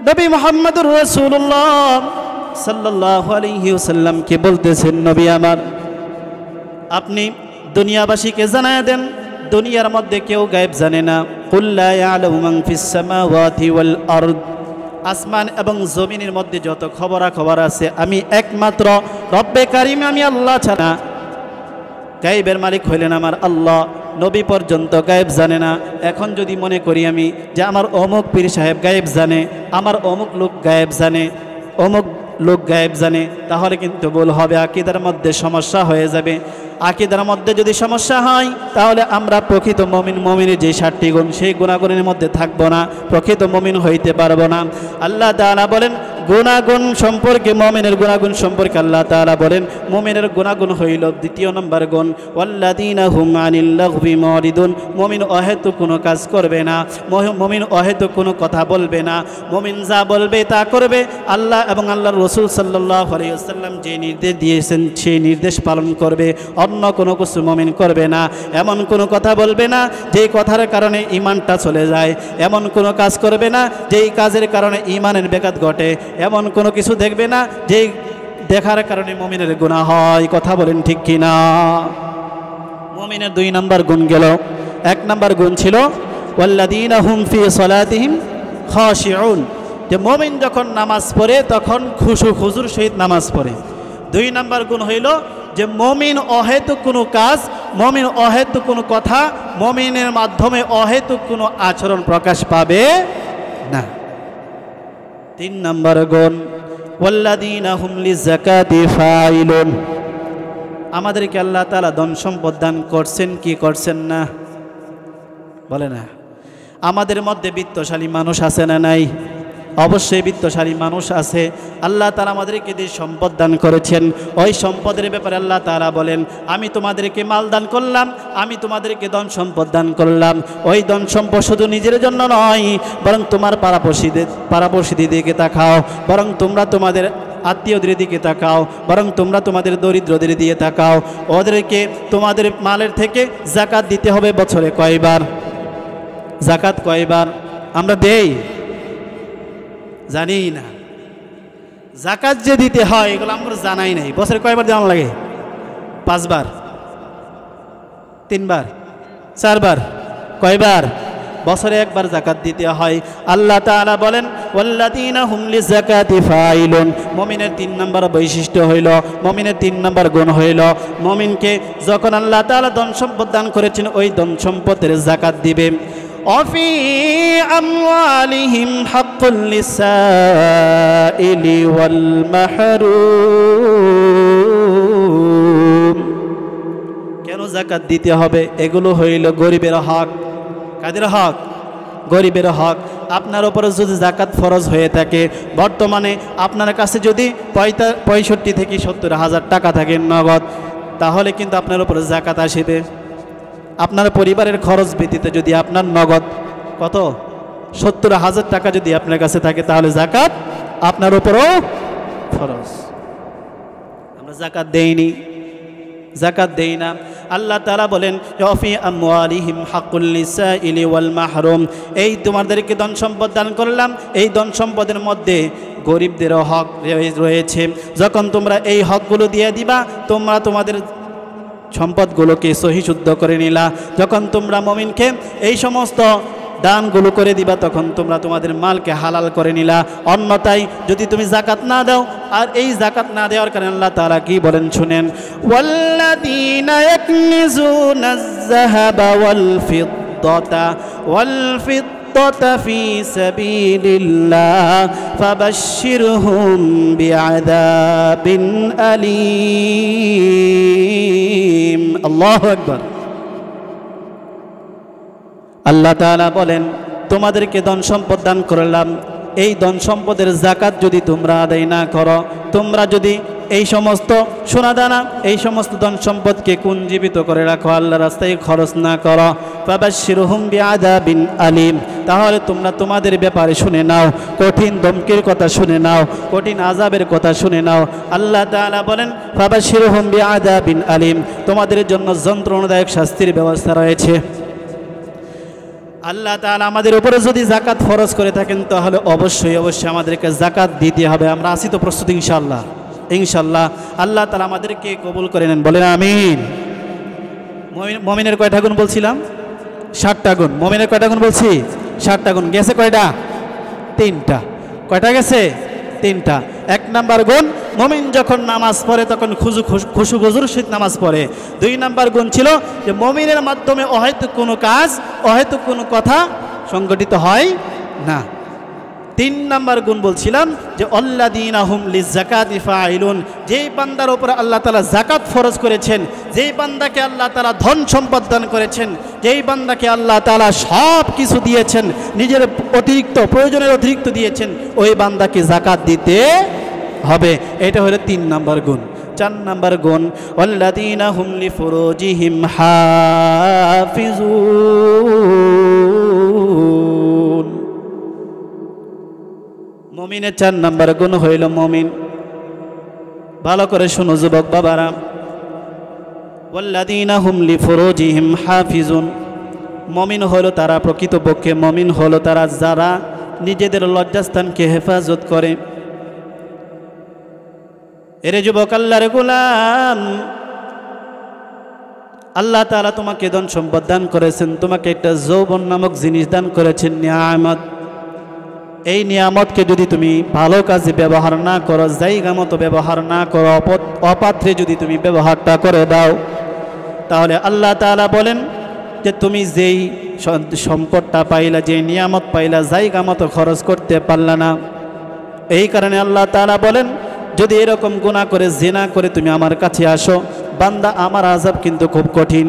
নবী মুহাম্মদুর রাসূলুল্লাহ সাল্লাল্লাহু আলাইহি ওয়াসাল্লাম কে বলতেছেন, নবী আমার আপনি দুনিয়াবাসীকে জানায়া দেন, দুনিয়ার মধ্যে কেউ গায়েব জানে না। কুল লা ইয়ালামু মান ফিস সামাওয়াতি ওয়াল আরদ, আসমান এবং জমিনের মধ্যে যত খবরাখবর আছে আমি একমাত্র রব্বে কারিম, আমি আল্লাহ ছাড়া গায়েবের মালিক হইলেন আমার আল্লাহ। নবী পর্যন্ত গায়েব জানে না। এখন যদি মনে করি আমি যে আমার অমুক পীর সাহেব গায়েব জানে, আমার অমুক লোক গায়েব জানে, অমুক লোক গায়েব জানে, তাহলে কিন্তু ভুল হবে, আকীদার মধ্যে সমস্যা হয়ে যাবে। আকীদার মধ্যে যদি সমস্যা হয় তাহলে আমরা প্রকৃত মুমিন, মুমিনের যে 7টি গুণ সেই গুণাগুণের মধ্যে থাকবো না, প্রকৃত মুমিন হইতে পারবো না। আল্লাহ তাআলা বলেন গুণাগুণ সম্পর্কে, মুমিনের গুণাগুণ সম্পর্কে আল্লাহ তাআলা বলেন মুমিনের গুণাগুণ হইল 2 নম্বর গুণ, ওয়াল্লাযীনা হুম আনিল লাগবি মুরিদুন, মুমিন অহেতুক কোনো কাজ করবে না, মুমিন অহেতুক কোনো কথা বলবে না, মুমিন যা বলবে তা করবে। আল্লাহ এবং আল্লাহর রাসূল সাল্লাল্লাহু আলাইহি ওয়াসাল্লাম যে নির্দেশ দিয়েছেন সেই নির্দেশ পালন করবে, অন্য কোনো কিছু মুমিন করবে না। এমন কোনো কথা বলবে না যেই কথার কারণে ঈমানটা চলে যায়, এমন কোনো কাজ করবে না যেই কাজের কারণে ঈমানের ব্যাঘাত ঘটে, এমন কোনো কিছু দেখবে না যেই দেখার কারণে মুমিনের গুনাহ হয়। কথা বলেন ঠিক কিনা? মুমিনের 2 নম্বর গুণ গেল। 1 নম্বর গুণ ছিল ওয়াল্লাযীনা হুম ফি সালাতিহিম খাশিউন, যে মুমিন যখন নামাজ পড়ে তখন খুশু খুজুর সহিত নামাজ পড়ে। 2 নম্বর গুণ হইল যে মুমিন অহেতুক কোনো কাজ, মুমিন অহেতুক কোনো কথা, মুমিনের মাধ্যমে অহেতুক কোনো আচরণ প্রকাশ পাবে না। 3 নম্বর গুণ ওয়াল্লাযীনা হুম লিযাকাতি ফাইলুন, আমাদেরকে আল্লাহ তাআলা ধন সম্পদ দান করছেন কি করছেন না? বলে না। আমাদের মধ্যে বিত্তশালী মানুষ আছে না নাই? অবশ্যই বিত্তশালী মানুষ আছে। আল্লাহ তাআলা আমাদেরকে যে সম্পদ দান করেছেন ওই সম্পদের ব্যাপারে আল্লাহ তাআলা বলেন আমি তোমাদেরকে মাল দান করলাম, আমি তোমাদেরকে ধন সম্পদ দান করলাম। ওই ধন সম্পদ শুধু নিজের জন্য নয়, বরং তোমার পাড়াপড়শিদের দিকে তাকাও, বরং তোমরা তোমাদের আত্মীয়দের দিকে তাকাও, বরং তোমরা তোমাদের দরিদ্রদের দিয়ে তাকাও। ওদেরকে তোমাদের মালের থেকে যাকাত দিতে হবে বছরে কয়বার? যাকাত কয়বার আমরা দেই জানি না। যাকাত যে দিতে হয় এগুলো আমরা জানাই নাই। বছরে কয়বার জানা লাগে? 5 বার, 3 বার, 4 বার, কয়বার? বছরে 1 বার যাকাত দিতে হয়। আল্লাহ তাআলা বলেন ওয়াল্লাযীনা হুম লিযাকাতি ফাইলুন, মুমিনের 3 নম্বর বৈশিষ্ট্য হইল, মুমিনের 3 নম্বর গুণ হইল মুমিনকে যখন আল্লাহ তাআলা ধন সম্পদ দান করেছেন ওই ধন সম্পদের যাকাত দিবে। وفي أموالهم حق للسائل والمحروم, কেন যাকাত দিতে হবে? এগুলো হইল গরিবের হক। কাদের হক? গরিবের হক। আপনার উপরে যদি যাকাত ফরজ হয়ে থাকে, বর্তমানে আপনার কাছে যদি 65 থেকে 70 হাজার টাকা থাকে নগদ, তাহলে কিন্তু আপনার উপরে যাকাত আসবে। আপনার পরিবারের খরচ ব্যতীত যদি আপনার নগদ কত 70 হাজার টাকা যদি আপনার কাছে থাকে তাহলে যাকাত আপনার উপরও ফরজ। আমরা যাকাত দেইনি, যাকাত দেই না। আল্লাহ তাআলা বলেন ফি আমওয়ালিহিম হাক্কুল লিসাইলি ওয়াল মাহরুম, এই তোমাদেরকে ধন সম্পদ দান করলাম, এই ধন সম্পদের মধ্যে গরিবদেরও হক রয়েছে। যখন তোমরা এই হকগুলো দিয়ে দিবা, তোমরা তোমাদের সম্পদগুলোকে সহি শুদ্ধ করে নিলা। যখন তোমরা মুমিনকে এই সমস্ত দানগুলো করে দিবা তখন তোমরা তোমাদের মালকে হালাল করে নিলা। অন্যথায় যদি তুমি যাকাত না দাও, আর এই যাকাত না দেওয়ার কারণে আল্লাহ তাআলা কি বলেন শুনেন, ওয়াল্লাযীনা ইয়াকনিজুনাজ যাহাবা ওয়াল ফিদ্দাতা ফি সাবিলিল্লাহ ফাবাশশিরহুম বিআযাবিন আলীম। আল্লাহু আকবার। আল্লাহ তাআলা বলেন তোমাদেরকে ধন সম্পদ দান করলাম, এই ধন সম্পদের যাকাত যদি তোমরা আদায় না করো, তোমরা যদি এই সমস্ত সোনাদানা এই সমস্ত ধন সম্পদকে কুঞ্জীবিত করে রাখো, আল্লাহর রাস্তায় খরচ না করো, ফাবাশশিরহুম বিআযাবিন আলীম, তাহলে তোমরা তোমাদের ব্যাপারে শুনে নাও, কঠিন ধমকির কথা শুনে নাও, কঠিন আযাবের কথা শুনে নাও। আল্লাহ তাআলা বলেন ফাবাশশিরহুম বিআযাবিন আলীম, তোমাদের জন্য যন্ত্রণাদায়ক শাস্তির ব্যবস্থা রয়েছে। আল্লাহ তাআলা আমাদের উপরে যদি যাকাত ফরজ করে থাকেন তাহলে অবশ্যই আমাদেরকে যাকাত দিতে হবে। আমরা আছি তো প্রস্তুত ইনশাআল্লাহ? ইনশাআল্লাহ আল্লাহ তাআলা আমাদেরকে কবুল করে নেন, বলেন আমিন। মুমিনের কয়টা গুণ বলছিলাম? 60টা গুণ। মুমিনের কয়টা গুণ বলছি? 60টা গুণ। গেছে কয়টা? 3টা। কয়টা গেছে? 3টা। 1 নাম্বার গুণ, মুমিন যখন নামাজ পড়ে তখন খুশু খুজুর সহিত নামাজ পড়ে। 2 নাম্বার গুণ ছিল যে মুমিনের মাধ্যমে অহেতুক কোনো কাজ, অহেতুক কোনো কথা সংগঠিত হয় না। 3 নাম্বার গুণ বলছিলাম যে আল্লাযীনা হুম লিযাকাতি ফাইলুন, যেই বান্দার উপর আল্লাহ তাআলা যাকাত ফরজ করেছেন, যেই বান্দাকে আল্লাহ তাআলা ধন সম্পদ দান করেছেন, যেই বান্দাকে আল্লাহ তাআলা সব কিছু দিয়েছেন, নিজের অতিরিক্ত প্রয়োজনের অতিরিক্ত দিয়েছেন, ওই বান্দাকে যাকাত দিতে হবে। এটা হলো 3 নাম্বার গুণ। 4 নাম্বার গুণ আল্লাযীনা হুম লিফুরুজিহিম হাফিজুন। মুমিনের 4 নাম্বার গুণ হইল মুমিন, ভালো করে শোনো যুবক বাবারা, ওয়াল্লাযীনা হুম লিফুরুজিহিম হাফিজুন। মুমিন হলো তারা, প্রকৃতপক্ষে মুমিন হলো তারা যারা নিজেদের লজ্জাস্থানকে হেফাজত করে। এরে যুবক আল্লাহর গোলাম, আল্লাহ তাআলা তোমাকে ধন সম্পদ দান করেছেন, তোমাকে একটা যৌবন নামক জিনিস দান করেছেন, নিয়ামত। এই নিয়ামতকে যদি তুমি ভালো কাজে ব্যবহার না করো, জায়গা মতো ব্যবহার না করো, অপাত্রে যদি তুমি ব্যবহারটা করে দাও, তাহলে আল্লাহ তাআলা বলেন যে তুমি যেই সম্পদটা পাইলা, যে নিয়ামত পাইলা, জায়গা মতো খরচ করতে পারলা না। এই কারণে আল্লাহ তাআলা বলেন, যদি এরকম গুনাহ করে, জিনা করে তুমি আমার কাছে আসো বান্দা, আমার আযাব কিন্তু খুব কঠিন।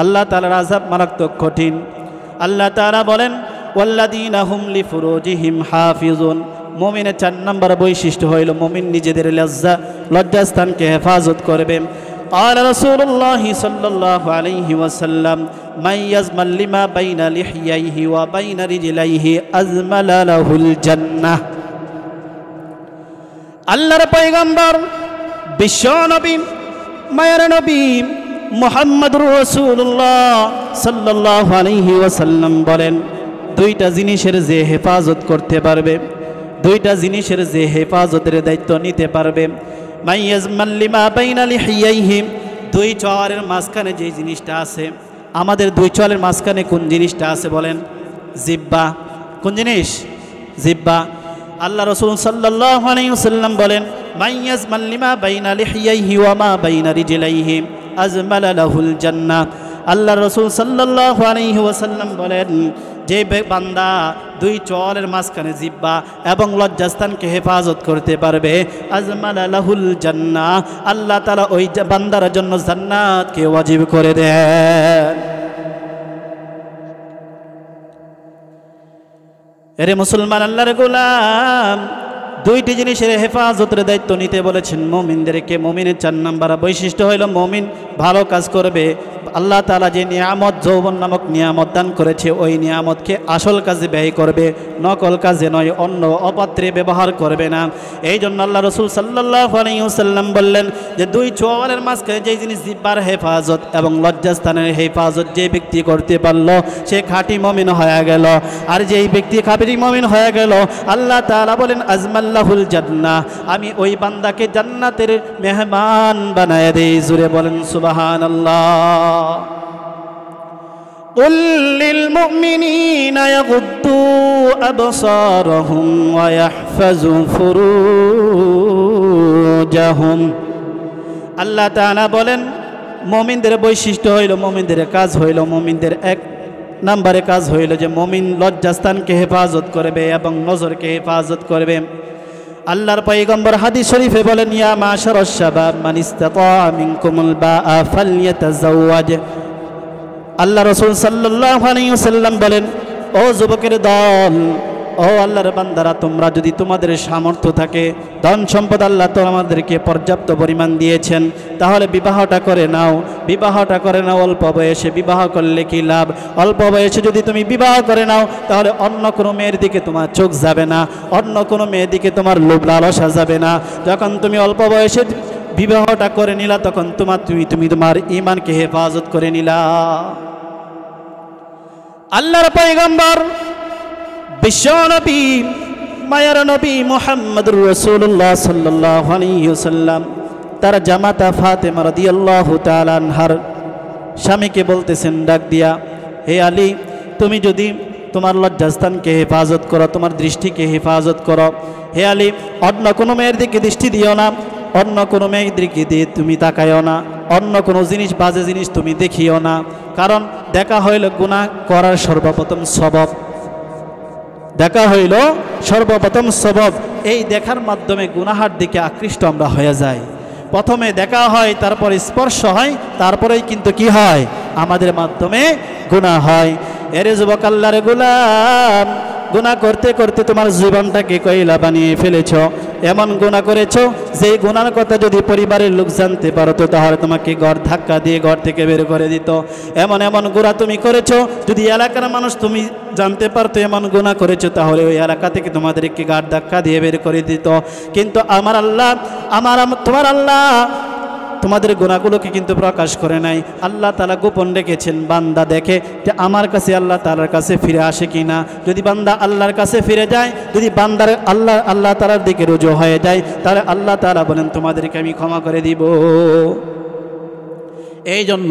আল্লাহ তাআলার আযাব মারাত্মক কঠিন। আল্লাহ তাআলা বলেন ওয়াল্লাযীনা হুম লিফুরুজিহিম হাফিজুন। মুমিনের 4 নম্বর বৈশিষ্ট্য হইল মুমিন নিজেদের লজ্জাস্থানকে হেফাজত করবে। قال رسول الله صلى الله عليه وسلم من يزمل لما بين لحييه وبين رجليه أزمل له الجنة। আল্লাহর পয়গম্বর বিশ্ব নবী, মায়ের নবী মুহাম্মদুর রাসূলুল্লাহ সাল্লাল্লাহু আলাইহি ওয়াসাল্লাম বলেন, 2টা জিনিসের যে হেফাজত করতে পারবে, 2টা জিনিসের যে হেফাজতের দায়িত্ব নিতে পারবে, মাইয়াজমাল লিমা বাইনা লিহিয়াইহি, 2 চোয়ালের মাঝখানে যে জিনিসটা আছে, আমাদের 2 চোয়ালের মাঝখানে কোন জিনিসটা আছে বলেন? জিহ্বা। কোন জিনিস? জিহ্বা। আল্লাহ রাসূল সাল্লাল্লাহু আলাইহি ওয়াসাল্লাম বলেন, মাইয়াজমাল লিমা বাইনা লিহিয়াইহি ওয়া মা বাইনা রিজলাইহি আজমালা লাহুল জান্নাহ। আল্লাহ রাসূল সাল্লাল্লাহু আলাইহি ওয়াসাল্লাম বলেন, যে বান্দা 2 চোয়ালের মাঝখানে জিহ্বা এবং লজ্জাস্থানকে হেফাজত করতে পারবে, আজমালা লাহুল জান্নাহ, আল্লাহ তাআলা ওই বান্দার জন্য জান্নাতকে ওয়াজিব করে দেন। এরে মুসলমান আল্লাহর গোলাম, 2টি জিনিসের হেফাজতের দায়িত্ব নিতে বলেছেন মুমিনদেরকে। মুমিনের 4 নম্বর বৈশিষ্ট্য হইল মুমিন ভালো কাজ করবে। আল্লাহ তাআলা যে নিয়ামত, যৌবন নামক নিয়ামত দান করেছে, ওই নিয়ামতকে আসল কাজে ব্যয় করবে, নকল কাজে নয়, অন্য অপাত্রে ব্যবহার করবে না। এই জন্য আল্লাহ রাসূল সাল্লাল্লাহু আলাইহি ওয়াসাল্লাম বললেন যে 2 চোয়ালের মাঝখানে যে জিনিস জিহ্বার হেফাজত এবং লজ্জাস্থানের হেফাজত যে ব্যক্তি করতে পারল, সে খাঁটি মুমিন হয়ে গেল। আর যেই ব্যক্তি কাফির মুমিন হয়ে গেল, আল্লাহ তাআলা বলেন আজমাল্লাহুল জান্নাহ, আমি ওই বান্দাকে জান্নাতের মেহমান বানায় দেই। জোরে বলেন সুবহানাল্লাহ। قل للمؤمنين يغضوا أبصارهم ويحفظوا فروجهم। আল্লাহ তাআলা বলেন মুমিনদের বৈশিষ্ট্য হইল, মুমিনদের কাজ হইল, মুমিনদের 1 নম্বরে কাজ হইল যে মুমিন লজ্জাস্থানকে হেফাজত করবে এবং নজরকে হেফাজত করবে। আল্লাহর পয়গম্বর হাদিস শরীফে বলেন, ইয়া মাশারাশ শাবাব মান ইসতাতা মিনকুমুল বাআ ফালইয়াতাযাওয়াজ। আল্লাহ রাসূল সাল্লাল্লাহু আলাইহি ওয়াসাল্লাম বলেন, ও যুবকের দল, ও আল্লাহর বান্দারা, তোমরা যদি তোমাদের সামর্থ্য থাকে, ধন সম্পদ আল্লাহ তো আমাদেরকে পর্যাপ্ত পরিমাণ দিয়েছেন, তাহলে বিবাহটা করে নাও। বিবাহটা করে নাও অল্প বয়সে। বিবাহ করলে কি লাভ? অল্প বয়সে যদি তুমি বিবাহ করে নাও, তাহলে অন্য কোনো মেয়ের দিকে তোমার চোখ যাবে না, অন্য কোনো মেয়ের দিকে তোমার লোভ লালসা যাবে না। যখন তুমি অল্প বয়সে বিবাহটা করে নিলা, তখন তুমি তোমার ঈমানকে হেফাজত করে নিলা। আল্লাহর পয়গম্বর বিশ্ব নবী, মায়ার নবী মুহাম্মদুর রাসূলুল্লাহ সাল্লাল্লাহু আলাইহি ওয়াসাল্লাম তার জামাতা ফাতেমা রাদিয়াল্লাহু তাআলা আনহার স্বামীকে বলতেছেন ডাক দিয়া, হে আলী, তুমি যদি তোমার লজ্জাস্থানকে হেফাজত করো, তোমার দৃষ্টিকে হেফাজত করো, হে আলী অন্য কোনো মেয়ের দিকে দৃষ্টি দিও না, অন্য কোনো মেয়ের দিকে দিয়ে তুমি তাকাইও না, অন্য কোনো জিনিস বাজে জিনিস তুমি দেখিও না। কারণ দেখা হইল গুনাহ করার সর্বপ্রথম সবব, দেখা হইল সর্বপ্রথম সবব। এই দেখার মাধ্যমে গুনাহার দিকে আকৃষ্ট আমরা হয়ে যাই। প্রথমে দেখা হয়, তারপর স্পর্শ হয়, তারপরেই কিন্তু কি হয়, আমাদের মাধ্যমে গুনাহ হয়। এরে যুবক আল্লাহর গোলাম, গুনাহ করতে করতে তোমার জীবনটাকে কয়লা বানিয়ে ফেলেছ। এমন গুনাহ করেছ যে গুনার কথা যদি পরিবারের লোক জানতে পারতো তাহলে তোমাকে ঘর ধাক্কা দিয়ে ঘর থেকে বের করে দিত। এমন এমন গুনাহ তুমি করেছো, যদি এলাকার মানুষ তুমি জানতে পারতো এমন গুনাহ করেছো, তাহলে ওই এলাকা থেকে তোমাদেরকে ঘর ধাক্কা দিয়ে বের করে দিত। কিন্তু আমার আল্লাহ, তোমার আল্লাহ তোমাদের গুনাহগুলোকে কিন্তু প্রকাশ করে নাই। আল্লাহ তাআলা গোপন রেখেছেন, বান্দা দেখে যে আমার কাছে আল্লাহ তাআলার কাছে ফিরে আসে কিনা। যদি বান্দা আল্লাহর কাছে ফিরে যায়, যদি বান্দার আল্লাহ তাআলার দিকে রুজু হয়ে যায়, তাহলে আল্লাহ তাআলা বলেন তোমাদেরকে আমি ক্ষমা করে দিব। এই জন্য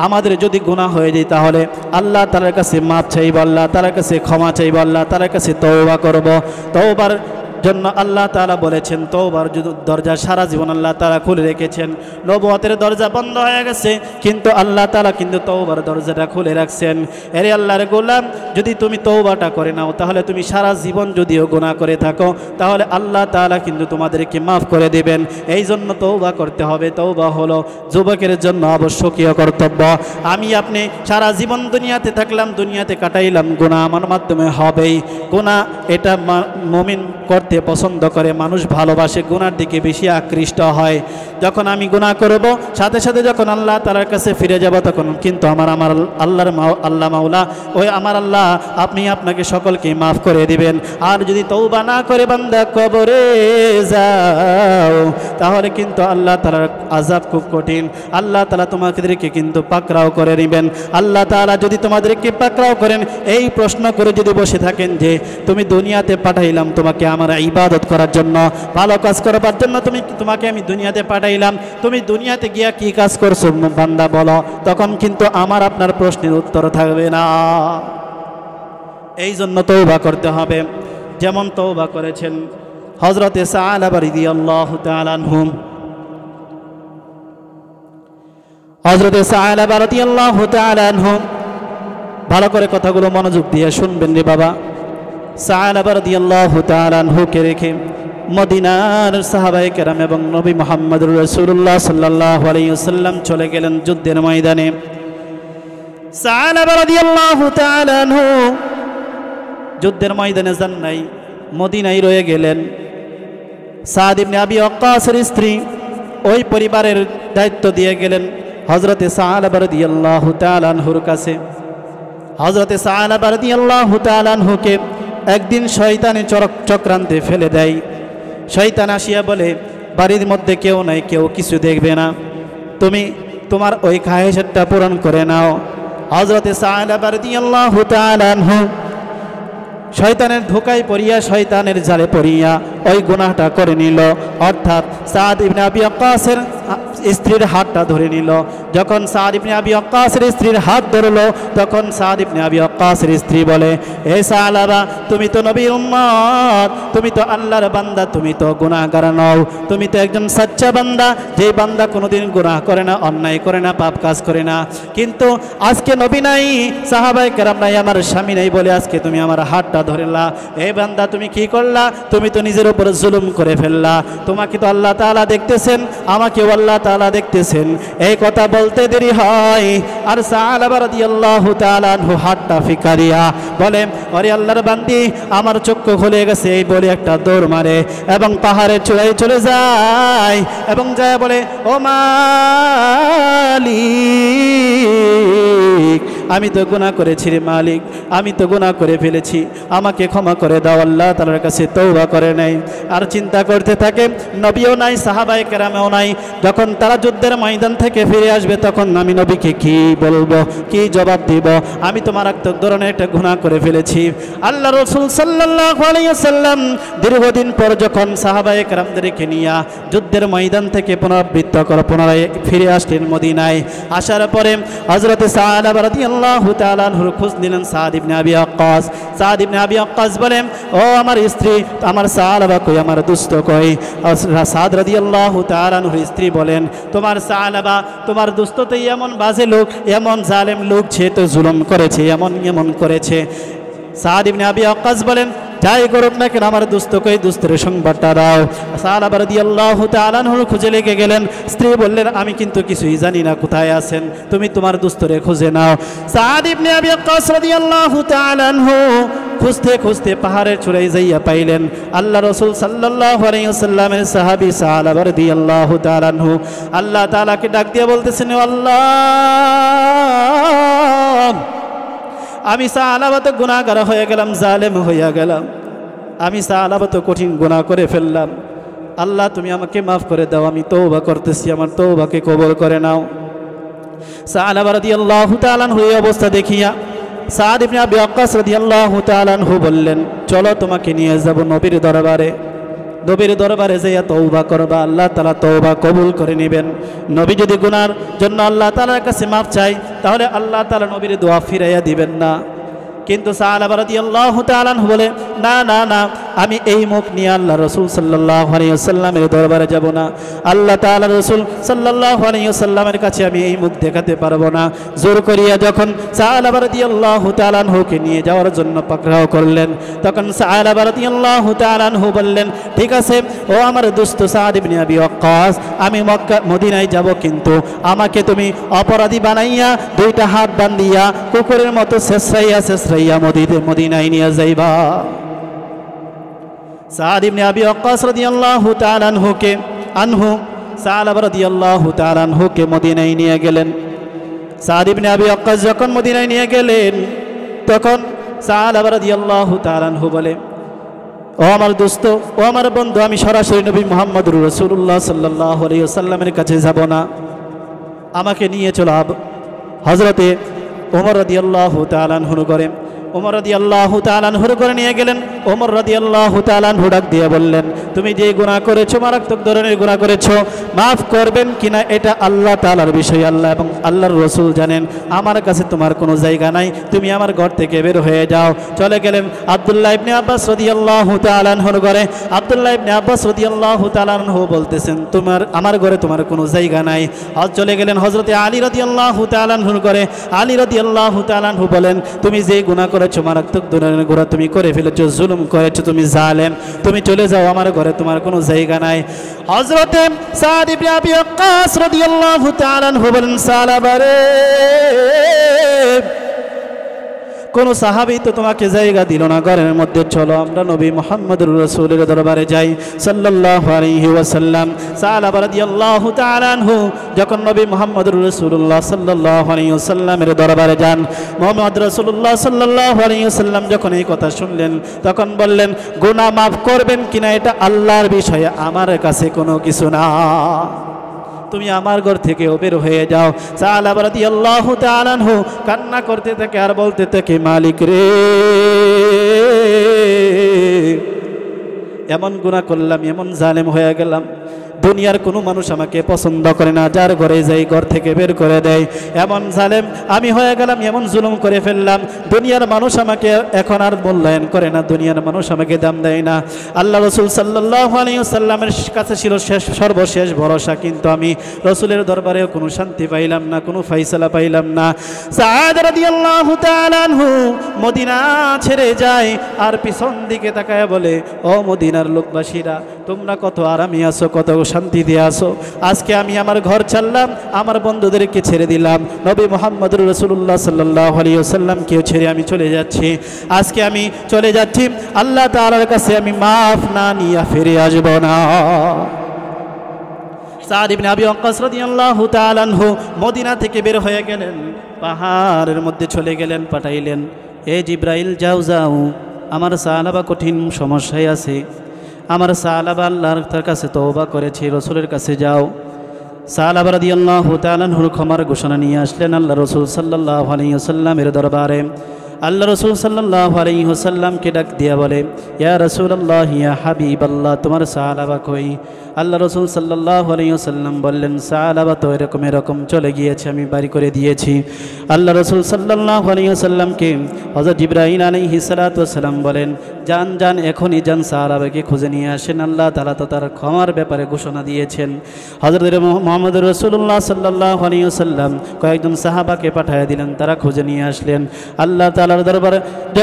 আমাদের যদি গুনাহ হয়ে যায় তাহলে আল্লাহ তাআলার কাছে মাপ চাইব, আল্লাহ তাআলার কাছে ক্ষমা চাইব, আল্লাহ তাআলার কাছে তওবা করব। তওবার জন্য আল্লাহ তাআলা বলেছেন, তওবার দরজা সারা জীবন আল্লাহ তাআলা খুলে রেখেছেন। নবুয়তের দরজা বন্ধ হয়ে গেছে, কিন্তু আল্লাহ তাআলা কিন্তু তওবার দরজাটা খুলে রাখছেন। এরে আল্লাহর গোলাম, যদি তুমি তওবাটা করে নাও, তাহলে তুমি সারা জীবন যদিও গুনাহ করে থাকো, তাহলে আল্লাহ তাআলা কিন্তু তোমাদেরকে মাফ করে দেবেন। এই জন্য তওবা করতে হবে। তওবা হলো যুবকের জন্য আবশ্যকীয় কর্তব্য। আমি আপনি সারা জীবন দুনিয়াতে থাকলাম, দুনিয়াতে কাটাইলাম, গুনাহ আমার মাধ্যমে হবেই। গুনাহ এটা মুমিন করতে পছন্দ করে, মানুষ ভালোবাসে, গুনার দিকে বেশি আকৃষ্ট হয়। যখন আমি গুনাহ করব, সাথে সাথে যখন আল্লাহ তাআলার কাছে ফিরে যাব, তখন কিন্তু আমার আল্লাহ মাওলা, ওই আমার আল্লাহ আপনি আপনাকে সকলকে মাফ করে দিবেন। আর যদি তওবা না করে বান্দা কবরে যাও, তাহলে কিন্তু আল্লাহ তাআলার আযাব খুব কঠিন। আল্লাহ তাআলা তোমাদেরকে কিন্তু পাকড়াও করে নেবেন। আল্লাহ তাআলা যদি তোমাদেরকে পাকড়াও করেন, এই প্রশ্ন করে যদি বসে থাকেন যে তুমি দুনিয়াতে পাঠাইলাম তোমাকে আমার ইবাদত করার জন্য, ভালো কাজ করবার জন্য তোমাকে আমি দুনিয়াতে পাঠাইলাম, তুমি দুনিয়াতে গিয়া কি কাজ করছো বান্দা বলো, তখন কিন্তু আমার আপনার প্রশ্নের উত্তর থাকবে না। এই জন্য তওবা করতে হবে। যেমন তওবা করেছেন হযরতে সাআলাবা রাদিয়াল্লাহু তাআলা আনহু। হযরতে সাআলাবা রাদিয়াল্লাহু তাআলা আনহু, ভালো করে কথাগুলো মনোযোগ দিয়ে শুনবেন রে বাবা। সাআলাবা রাদিয়াল্লাহু তাআলা আনহুকে রেখে মদিনার সাহাবায়ে কেরাম এবং নবী মুহাম্মদুর রাসূলুল্লাহ সাল্লাল্লাহু আলাইহি ওয়াসাল্লাম চলে গেলেন যুদ্ধের ময়দানে। সাআলাবা রাদিয়াল্লাহু তাআলা আনহু যুদ্ধের ময়দানে যান নাই, মদিনায় রয়ে গেলেন। সাদ ইবনে আবি ওয়াক্কাসের স্ত্রী ওই পরিবারের দায়িত্ব দিয়ে গেলেন হযরতে সাআলাবা রাদিয়াল্লাহু তাআলা আনহুর কাছে। হযরতে সাআলাবা রাদিয়াল্লাহু তাআলা আনহুকে একদিন শয়তানে চক্রান্তে ফেলে দেয়। শয়তান আসিয়া বলে, বাড়ির মধ্যে কেউ নাই, কেউ কিছু দেখবে না, তুমি তোমার ওই খায়েশটা পূরণ করে নাও। হযরতে সাআলাবা রাদিয়াল্লাহু তাআলা আনহু শয়তানের ধোকায় পড়িয়া, শয়তানের জালে পড়িয়া ওই গুনাহটা করে নিল। অর্থাৎ সাদ ইবনে আবি ওয়াক্কাসের স্ত্রীর হাতটা ধরে নিল। যখন সাদ ইবনে আবি ওয়াক্কাসের স্ত্রীর হাত ধরলো, তখন সাদ ইবনে আবি ওয়াক্কাসের স্ত্রী বলে, হে সাআলাবা, তুমি তো নবীর উম্মত, তুমি তো আল্লাহর বান্দা, তুমি তো গুনাহগার নও, তুমি তো একজন সচ্চা বান্দা, যে বান্দা কোনোদিন গুনাহ করে না, অন্যায় করে না, পাপ কাজ করে না। কিন্তু আজকে নবী নাই, সাহাবায়ে কেরাম নাই, আমার স্বামী নাই বলে আজকে তুমি আমার হাতটা ধরলা। হে বান্দা, তুমি কি করলা? তুমি তো নিজের উপর জুলুম করে ফেললা। তোমাকে তো আল্লাহ তাআলা দেখতেছেন, আমাকেও আল্লাহ তাআলা দেখতেছেন। এই কথা বলতে দেরি হয়, আর সাআলাবা রাদিয়াল্লাহু তাআলা আনহু হাতটা ফিকা দিয়া বলে, ওরে আল্লাহর বান্দি, আমার চক্ষু খুলে গেছে, এই বলে একটা দৌড় মারে এবং পাহাড়ের চূড়ায় চলে যায় এবং যায় বলে, ও মালিক, আমি তো গুনাহ করেছি রে মালিক, আমি তো গুনাহ করে ফেলেছি, আমাকে ক্ষমা করে দাও। আল্লাহ তাআলার কাছে তওবা করে নেই। আর চিন্তা করতে থাকে, নবীও নাই, সাহাবায়ে কেরামও নাই। যখন তারা যুদ্ধের ময়দান থেকে ফিরে আসবে, তখন আমি নবীকে কি বলবো, কি জবাব দিব? আমি তো মারাত্মক ধরনের একটা গুনাহ করে ফেলেছি। আল্লাহ রাসূল সাল্লাল্লাহু আলাইহি ওয়াসাল্লাম দীর্ঘদিন পর যখন সাহাবায়ে কেরামদেরকে নিয়ে যুদ্ধের ময়দান থেকে পুনরায় ফিরে আসলেন মদিনায়। আসার পরে হযরতে সাআলাবা রাদিয়াল্লাহু রাদিয়াল্লাহু তাআলা আনহুর খোঁজ নিলেন সাদ ইবনে আবি ওয়াক্কাস। সাদ ইবনে আবি ওয়াক্কাস বলেন, ও আমার স্ত্রী, আমার সালাবা কই, আমার দুস্থ কই? সাদ রাদিয়াল্লাহু তাআলা আনহুর স্ত্রী বলেন, তোমার সালাবা, তোমার দুস্থ তো এমন বাজে লোক, এমন জালেম লোক, সে তো জুলুম করেছে, এমন করেছে। সাদ ইবনে আবি ওয়াক্কাস বলেন, যাই করুক না কেন, আমার দুস্থ কই, দুস্থের সংবাদটা দাও। সাহাবা রাদিয়াল্লাহু তাআলা আনহুর খুঁজে লেগে গেলেন। স্ত্রী বললেন, আমি কিন্তু কিছুই জানি না কোথায় আছেন, তুমি তোমার দুস্থরে খুঁজে নাও। সাদ ইবনে আবি ওয়াক্কাস রাদিয়াল্লাহু তাআলা আনহু খুঁজতে খুঁজতে পাহাড়ের চূড়ায় যাইয়া পাইলেন আল্লাহ রাসূল সাল্লাল্লাহু আলাইহি ওয়াসাল্লামের সাহাবী সাহাবা রাদিয়াল্লাহু তাআলা আনহু আল্লাহ তাআলাকে ডাক দিয়ে বলতেছেন, আল্লাহ, আমি সালাবা তো গুনাহগার হয়ে গেলাম, জালেম হইয়া গেলাম, আমি সালাবা তো কঠিন গুনাহ করে ফেললাম। আল্লাহ, তুমি আমাকে মাফ করে দাও, আমি তওবা করতেছি, আমার তওবাকে কবুল করে নাও। সালাবা রাদিয়াল্লাহু তাআলা আনহু এই অবস্থা দেখিয়া সাদ ইবনে আবি ওয়াক্কাস রাদিয়াল্লাহু তাআলা আনহু বললেন, চলো তোমাকে নিয়ে যাব নবীর দরবারে। নবীর দরবারে যাইয়া তওবা করবা, আল্লাহ তাআলা তওবা কবুল করে নেবেন। নবী যদি গুনার জন্য আল্লাহ তাআলার কাছে মাফ চাই, তাহলে আল্লাহ তাআলা নবীর দোয়া ফিরাইয়া দিবেন না। কিন্তু সাহাবা রাদিয়াল্লাহু তাআলা আনহু বলে, না না না, আমি এই মুখ নিয়ে আল্লাহ রাসূল সাল্লাল্লাহু আলাইহি ওয়াসাল্লামের দরবারে যাব না। আল্লাহ তাআলা রাসূল সাল্লাল্লাহু আলাইহি ওয়াসাল্লামের কাছে আমি এই মুখ দেখাতে পারবো না। জোর করিয়া যখন সাহাবা রাদিয়াল্লাহু তাআলা আনহুকে নিয়ে যাওয়ার জন্য পাকড়াও করলেন, তখন সাহাবা রাদিয়াল্লাহু তাআলা আনহু বললেন, ঠিক আছে ও আমার দোস্ত সাদ ইবনে আবি ওয়াক্কাস, আমি মক্কা মদিনায় যাব, কিন্তু আমাকে তুমি অপরাধী বানাইয়া দুইটা হাত বান্ধিয়া কুকুরের মতো শেষরাইয়া মদিনায় নিয়ে যাইবা। সাদ ইবনে আবি ওয়াক্কাস রাদিয়াল্লাহু তাআলা আনহু সাহাবা রাদিয়াল্লাহু তাআলা আনহুকে মদিনায় নিয়ে গেলেন। সাদ ইবনে আবি ওয়াক্কাস যখন মদিনায় নিয়ে গেলেন, তখন সাহাবা রাদিয়াল্লাহু তাআলা আনহু বলে, ও আমার দোস্ত, ও আমার বন্ধু, আমি সরাসরি নবী মুহাম্মদুর রাসূলুল্লাহ সাল্লাল্লাহু আলাইহি ওয়াসাল্লামের কাছে যাব না, আমাকে নিয়ে চলো হযরতে ওমর রাদিয়াল্লাহু তাআলা আনহুর ঘরে। ওমর রাদিয়াল্লাহু তাআলা আনহুর ঘরে নিয়ে গেলেন। ওমর রাদিয়াল্লাহু তাআলা আনহু ডাক দিয়ে বললেন, তুমি যে গুনাহ করেছো, মারাত্মক ধরনের গুনাহ করেছো, মাফ করবেন কিনা এটা আল্লাহ তাআলার বিষয়, আল্লাহ এবং আল্লাহর রাসূল জানেন। আমার কাছে তোমার কোনো জায়গা নাই, তুমি আমার ঘর থেকে বের হয়ে যাও। চলে গেলেন আব্দুল্লাহ ইবনে আব্বাস রাদিয়াল্লাহু তাআলা আনহুর ঘরে। আব্দুল্লাহ ইবনে আব্বাস রাদিয়াল্লাহু তাআলা আনহু বলতেছেন, আমার ঘরে তোমার কোনো জায়গা নাই। চলে গেলেন হযরতে আলী রাদিয়াল্লাহু তাআলা আনহুর ঘরে। আলী রাদিয়াল্লাহু তাআলা আনহু বলেন, তুমি যে গুনাহ করেছো, মারাত্মক ধরনের গুনাহ তুমি করে ফেলেছো, জুলুম করেছো, তুমি জালেম, তুমি চলে যাও, আমার ঘরে তোমার কোনো জায়গা নাই। হযরতে সাদ ইবনে আবি ওয়াক্কাস রাদিয়াল্লাহু তাআলা আনহু বলেন, সাহাবা রে, কোন সাহাবী তো তোমাকে জায়গা দিল না ঘরের মধ্যে, চলো আমরা নবী মুহাম্মদুর রাসূলের দরবারে যাই সাল্লাল্লাহু আলাইহি ওয়াসাল্লাম। সাহাবা রাদিয়াল্লাহু তাআলা আনহু যখন নবী মুহাম্মদুর রাসূলুল্লাহ সাল্লাল্লাহু আলাইহি ওয়াসাল্লামের দরবারে যান, মুহাম্মদ রাসূলুল্লাহ সাল্লাল্লাহু আলাইহি ওয়াসাল্লাম যখন এই কথা শুনলেন, তখন বললেন, গুনাহ মাফ করবেন কিনা এটা আল্লাহর বিষয়, আমার কাছে কোনো কিছু না, তুমি আমার ঘর থেকে বের হয়ে যাও। সাহাবা রাদিয়াল্লাহু তাআলা আনহু কান্না করতে থাকে আর বলতে থাকে, মালিক রে, এমন গুনাহ করলাম, এমন জালেম হয়ে গেলাম, দুনিয়ার কোনো মানুষ আমাকে পছন্দ করে না, যার ঘরে যাই ঘর থেকে বের করে দেয়, এমন জালেম আমি হয়ে গেলাম, এমন জুলুম করে ফেললাম, দুনিয়ার মানুষ আমাকে এখন আর মূল্যায়ন করে না, দুনিয়ার মানুষ আমাকে দাম দেয় না। আল্লাহ রাসূল সাল্লাল্লাহু আলাইহি ওয়াসাল্লামের কাছে ছিল সর্বশেষ ভরসা, কিন্তু আমি রাসূলের দরবারেও কোনো শান্তি পাইলাম না, কোনো ফায়সালা পাইলাম না। সাদ রাদিয়াল্লাহু তাআলা আনহু মদিনা ছেড়ে যায় আর পিছন দিকে তাকায় বলে, ও মদিনার লোকবাসীরা, তোমরা কত আরামে আছো, কত শান্তি দিয়ে আসো, আজকে আমি আমার ঘর ছাড়লাম, আমার বন্ধুদেরকে ছেড়ে দিলাম, নবী মুহাম্মদুর রাসূলুল্লাহ সাল্লাল্লাহু আলাইহি ওয়াসাল্লামকেও ছেড়ে আমি চলে যাচ্ছি, আজকে আমি চলে যাচ্ছি, আল্লাহ তাআলার কাছে আমি মাফ না নিয়ে ফিরে আসব না। সাদ ইবনে আবি ওয়াক্কাস রাদিয়াল্লাহু তাআলা আনহু মদিনা থেকে বের হয়ে গেলেন, পাহাড়ের মধ্যে চলে গেলেন, পাঠাইলেন, এ জিবরাইল, যাও যাও, আমার সাহাবা কঠিন সমস্যায় আছে, আমার সাহাবা আল্লাহর তার কাছে তওবা করেছে, রাসূলের কাছে যাও। সাহাবা রাদিয়াল্লাহু তাআলা আনহুর ক্ষমার ঘোষণা নিয়ে আসলেন আল্লাহ রাসূল সাল্লাল্লাহু আলাইহি ওয়াসাল্লামের দরবারে। আল্লাহ রসুল সাল্লাল্লাহু আলাইহি ওয়াসাল্লামকে ডাক দিয়া বলে, ইয়া রাসূলুল্লাহ ইয়া হাবিবাল্লাহ, তোমার সাহাবা কই? আল্লাহ রসুল সাল্লাল্লাহু আলাইহি ওয়াসাল্লাম বললেন, সাহাবা তো এরকম চলে গিয়েছে, আমি বাড়ি করে দিয়েছি। আল্লাহ রসুল সাল্লাল্লাহু আলাইহি ওয়াসাল্লামকে হযরত জিবরাইল আলাইহিস সালাতু ওয়াসসালাম বলেন, যান যান, এখনই যান, সাহাবাকে খুঁজে নিয়ে আসেন। আল্লাহ তাআলা তো তার ক্ষমার ব্যাপারে ঘোষণা দিয়েছেন। হযরত মুহাম্মদ রাসূলুল্লাহ সাল্লাল্লাহু আলাইহি ওয়াসাল্লাম কয়েকজন সাহাবাকে পাঠিয়ে দিলেন, তারা খুঁজে নিয়ে আসলেন। আল্লাহ তাআলার দরবারে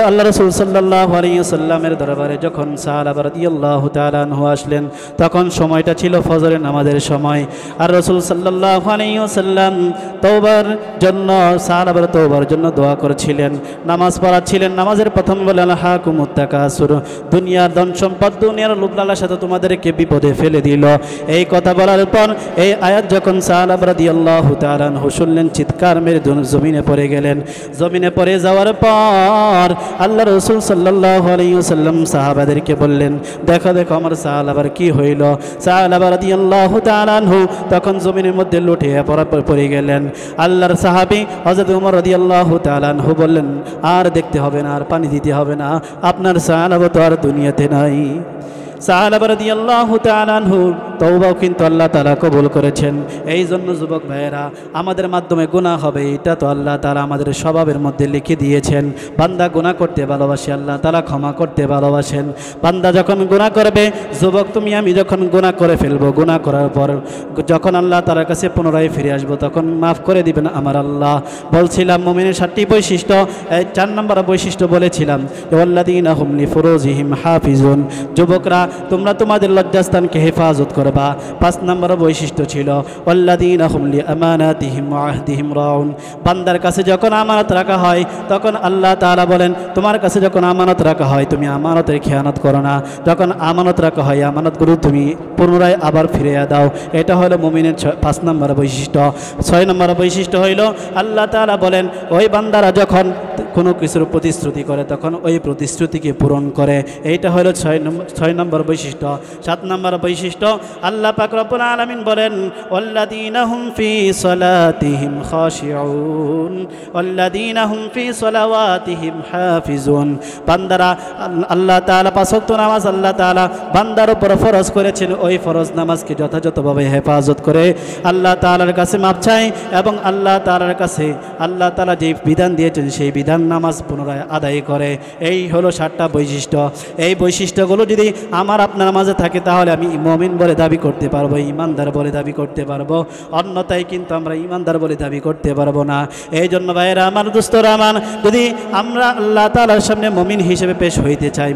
আল্লাহ রাসূল সাল্লাল্লাহু আলাইহি ওয়াসাল্লামের দরবারে যখন সাহাবা রাদিয়াল্লাহু তাআলা আনহু আসলেন, তখন সময়টা ছিল ফজরের নামাজের সময়। আর রাসূল সাল্লাল্লাহু আলাইহি ওয়াসাল্লাম তওবার জন্য, সাহাবার তওবার জন্য দোয়া করেছিলেন, নামাজ পড়াচ্ছিলেন। নামাজের প্রথম বলেন, হাকুমুত তাকাসুর, দুনিয়ার ধন সম্পদ, দুনিয়ার লোভ লালসাতে তোমাদেরকে বিপদে ফেলে দিল। এই কথা বলার পর এই আয়াত যখন সাহাবা রাদিয়াল্লাহু তাআলা আনহু শুনলেন, চিৎকার মেরে জমিনে পড়ে গেলেন। জমিনে পড়ে যাওয়ার পর আল্লাহ রাসূল সাল্লাল্লাহু আলাইহি ওয়াসাল্লাম সাহাবাদেরকে বললেন, দেখো দেখো আমার সাহাবার কি হইল। সাহাবা রাদিয়াল্লাহু তাআলা আনহু তখন জমিনের মধ্যে লুটিয়ে পড়ে গেলেন। আল্লাহর সাহাবী হযরত ওমর রাদিয়াল্লাহু তাআলা আনহু বললেন, আর দেখতে হবে না, আর পানি দিতে হবে না, আপনার সাহাবা তো আর দুনিয়াতে নাই। সাহাবা রাদিয়াল্লাহু তাআলা আনহু তওবাও কিন্তু আল্লাহ তাআলা কবুল করেছেন। এই জন্য যুবক ভাইয়েরা, আমাদের মাধ্যমে গুনাহ হবে, এটা তো আল্লাহ তাআলা আমাদের স্বভাবের মধ্যে লিখে দিয়েছেন। বান্দা গুনাহ করতে ভালোবাসে, আল্লাহ তাআলা ক্ষমা করতে ভালোবাসেন। বান্দা যখন গুনাহ করবে, যুবক তুমি আমি যখন গুনাহ করে ফেলবো, গুনাহ করার পর যখন আল্লাহ তাআলার কাছে পুনরায় ফিরে আসবো, তখন মাফ করে দিবেন আমার আল্লাহ। বলছিলাম মুমিনের 7টি বৈশিষ্ট্য, 4 নম্বর বৈশিষ্ট্য বলেছিলাম, ওয়াল্লাযীনা হুম লিফুরুজিহিম হাফিজুন, যুবকরা তোমরা তোমাদের লজ্জাস্থানকে হেফাজত করবা। 5 নম্বর বৈশিষ্ট্য ছিল ওয়াল্লাযীনা হুম লিআমানাতিহিম ওয়া আহদিহিম রাউন, বান্দার কাছে যখন আমানত রাখা হয়, তখন আল্লাহ তাআলা বলেন, তোমার কাছে যখন আমানত রাখা হয় তুমি আমানতের খেয়ানত করো না। যখন আমানত রাখা হয়, আমানতগুলো তুমি পুনরায় আবার ফিরিয়ে দাও। এটা হলো মুমিনের 5 নম্বর বৈশিষ্ট্য। 6 নম্বর বৈশিষ্ট্য হইল, আল্লাহ তাআলা বলেন, ওই বান্দারা যখন কোনো কিছুর প্রতিশ্রুতি করে, তখন ওই প্রতিশ্রুতিকে পূরণ করে। এইটা হলো 6 নম্বর বৈশিষ্ট্য। 7 নম্বর বৈশিষ্ট্য, আল্লাহ পাক রব্বুল আলামিন বলেন, ওয়াল্লাযীনা হুম ফি সালাতিহিম খাশিউন ওয়াল্লাযীনা হুম ফি সালাওয়াতিহিম হাফিজুন, বান্দারা আল্লাহ তাআলা 5 ওয়াক্ত নামাজ আল্লাহ তাআলা বান্দার উপর ফরজ করেছেন, ওই ফরজ নামাজকে যথাযথভাবে হেফাজত করে আল্লাহ তাআলার কাছে মাপ চায় এবং আল্লাহ তাআলার কাছে আল্লাহ তাআলা যে বিধান দিয়েছেন সেই বিধান নামাজ পুনরায় আদায় করে। এই হলো 7টা বৈশিষ্ট্য। এই বৈশিষ্ট্যগুলো যদি আমার আপনার মাঝে থাকে, তাহলে আমি মুমিন বলে দাবি করতে পারবো, ইমানদার বলে দাবি করতে পারবো। অন্যথায় কিন্তু আমরা ইমানদার বলে দাবি করতে পারবো না। এই জন্য ভাইয়েরা আমার, দোস্তরা আমার, যদি আমরা আল্লাহ তাআলার সামনে মুমিন হিসেবে পেশ হইতে চাই,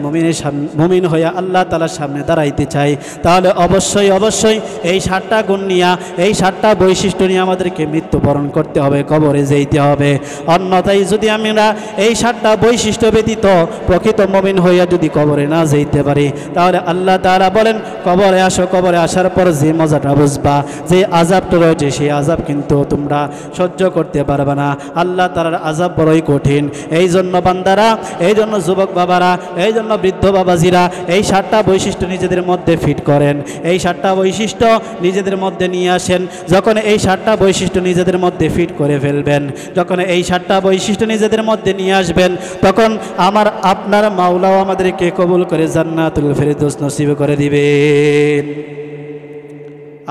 মুমিন হইয়া আল্লাহ তাআলার সামনে দাঁড়াইতে চাই, তাহলে অবশ্যই অবশ্যই এই 7টা গুণ নিয়ে, এই 7টা বৈশিষ্ট্য নিয়ে আমাদেরকে মৃত্যুবরণ করতে হবে, কবরে যেতে হবে। অন্যথায় যদি আমরা এই 7টা বৈশিষ্ট্য ব্যতীত প্রকৃত মুমিন হইয়া যদি কবরে না যেতে পারি, তাহলে আল্লাহ তাআলা বলেন, কবরে আসো, কবরে আসার পর যে মজাটা বুঝবা, যে আযাবটা রয়েছে, সেই আযাব কিন্তু তোমরা সহ্য করতে পারবে না। আল্লাহ তাআলার আযাব বড়ই কঠিন। এই জন্য বান্দারা, এই জন্য যুবক বাবারা, এই জন্য বৃদ্ধ বাবাজিরা এই 7টা বৈশিষ্ট্য নিজেদের মধ্যে ফিট করেন। এই 7টা বৈশিষ্ট্য নিজেদের মধ্যে নিয়ে আসেন। যখন এই 7টা বৈশিষ্ট্য নিজেদের মধ্যে ফিট করে ফেলবেন, যখন এই 7টা বৈশিষ্ট্য নিজেদের মধ্যে নিয়ে আসবেন, তখন আমার আপনার মাওলাও আমাদেরকে কবুল করে জান্নাতুল ফেরদৌস নসিব করে দিবেন।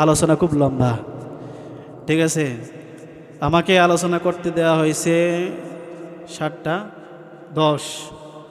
আলোচনা খুব লম্বা, ঠিক আছে। আমাকে আলোচনা করতে দেওয়া হয়েছে 7টা 10।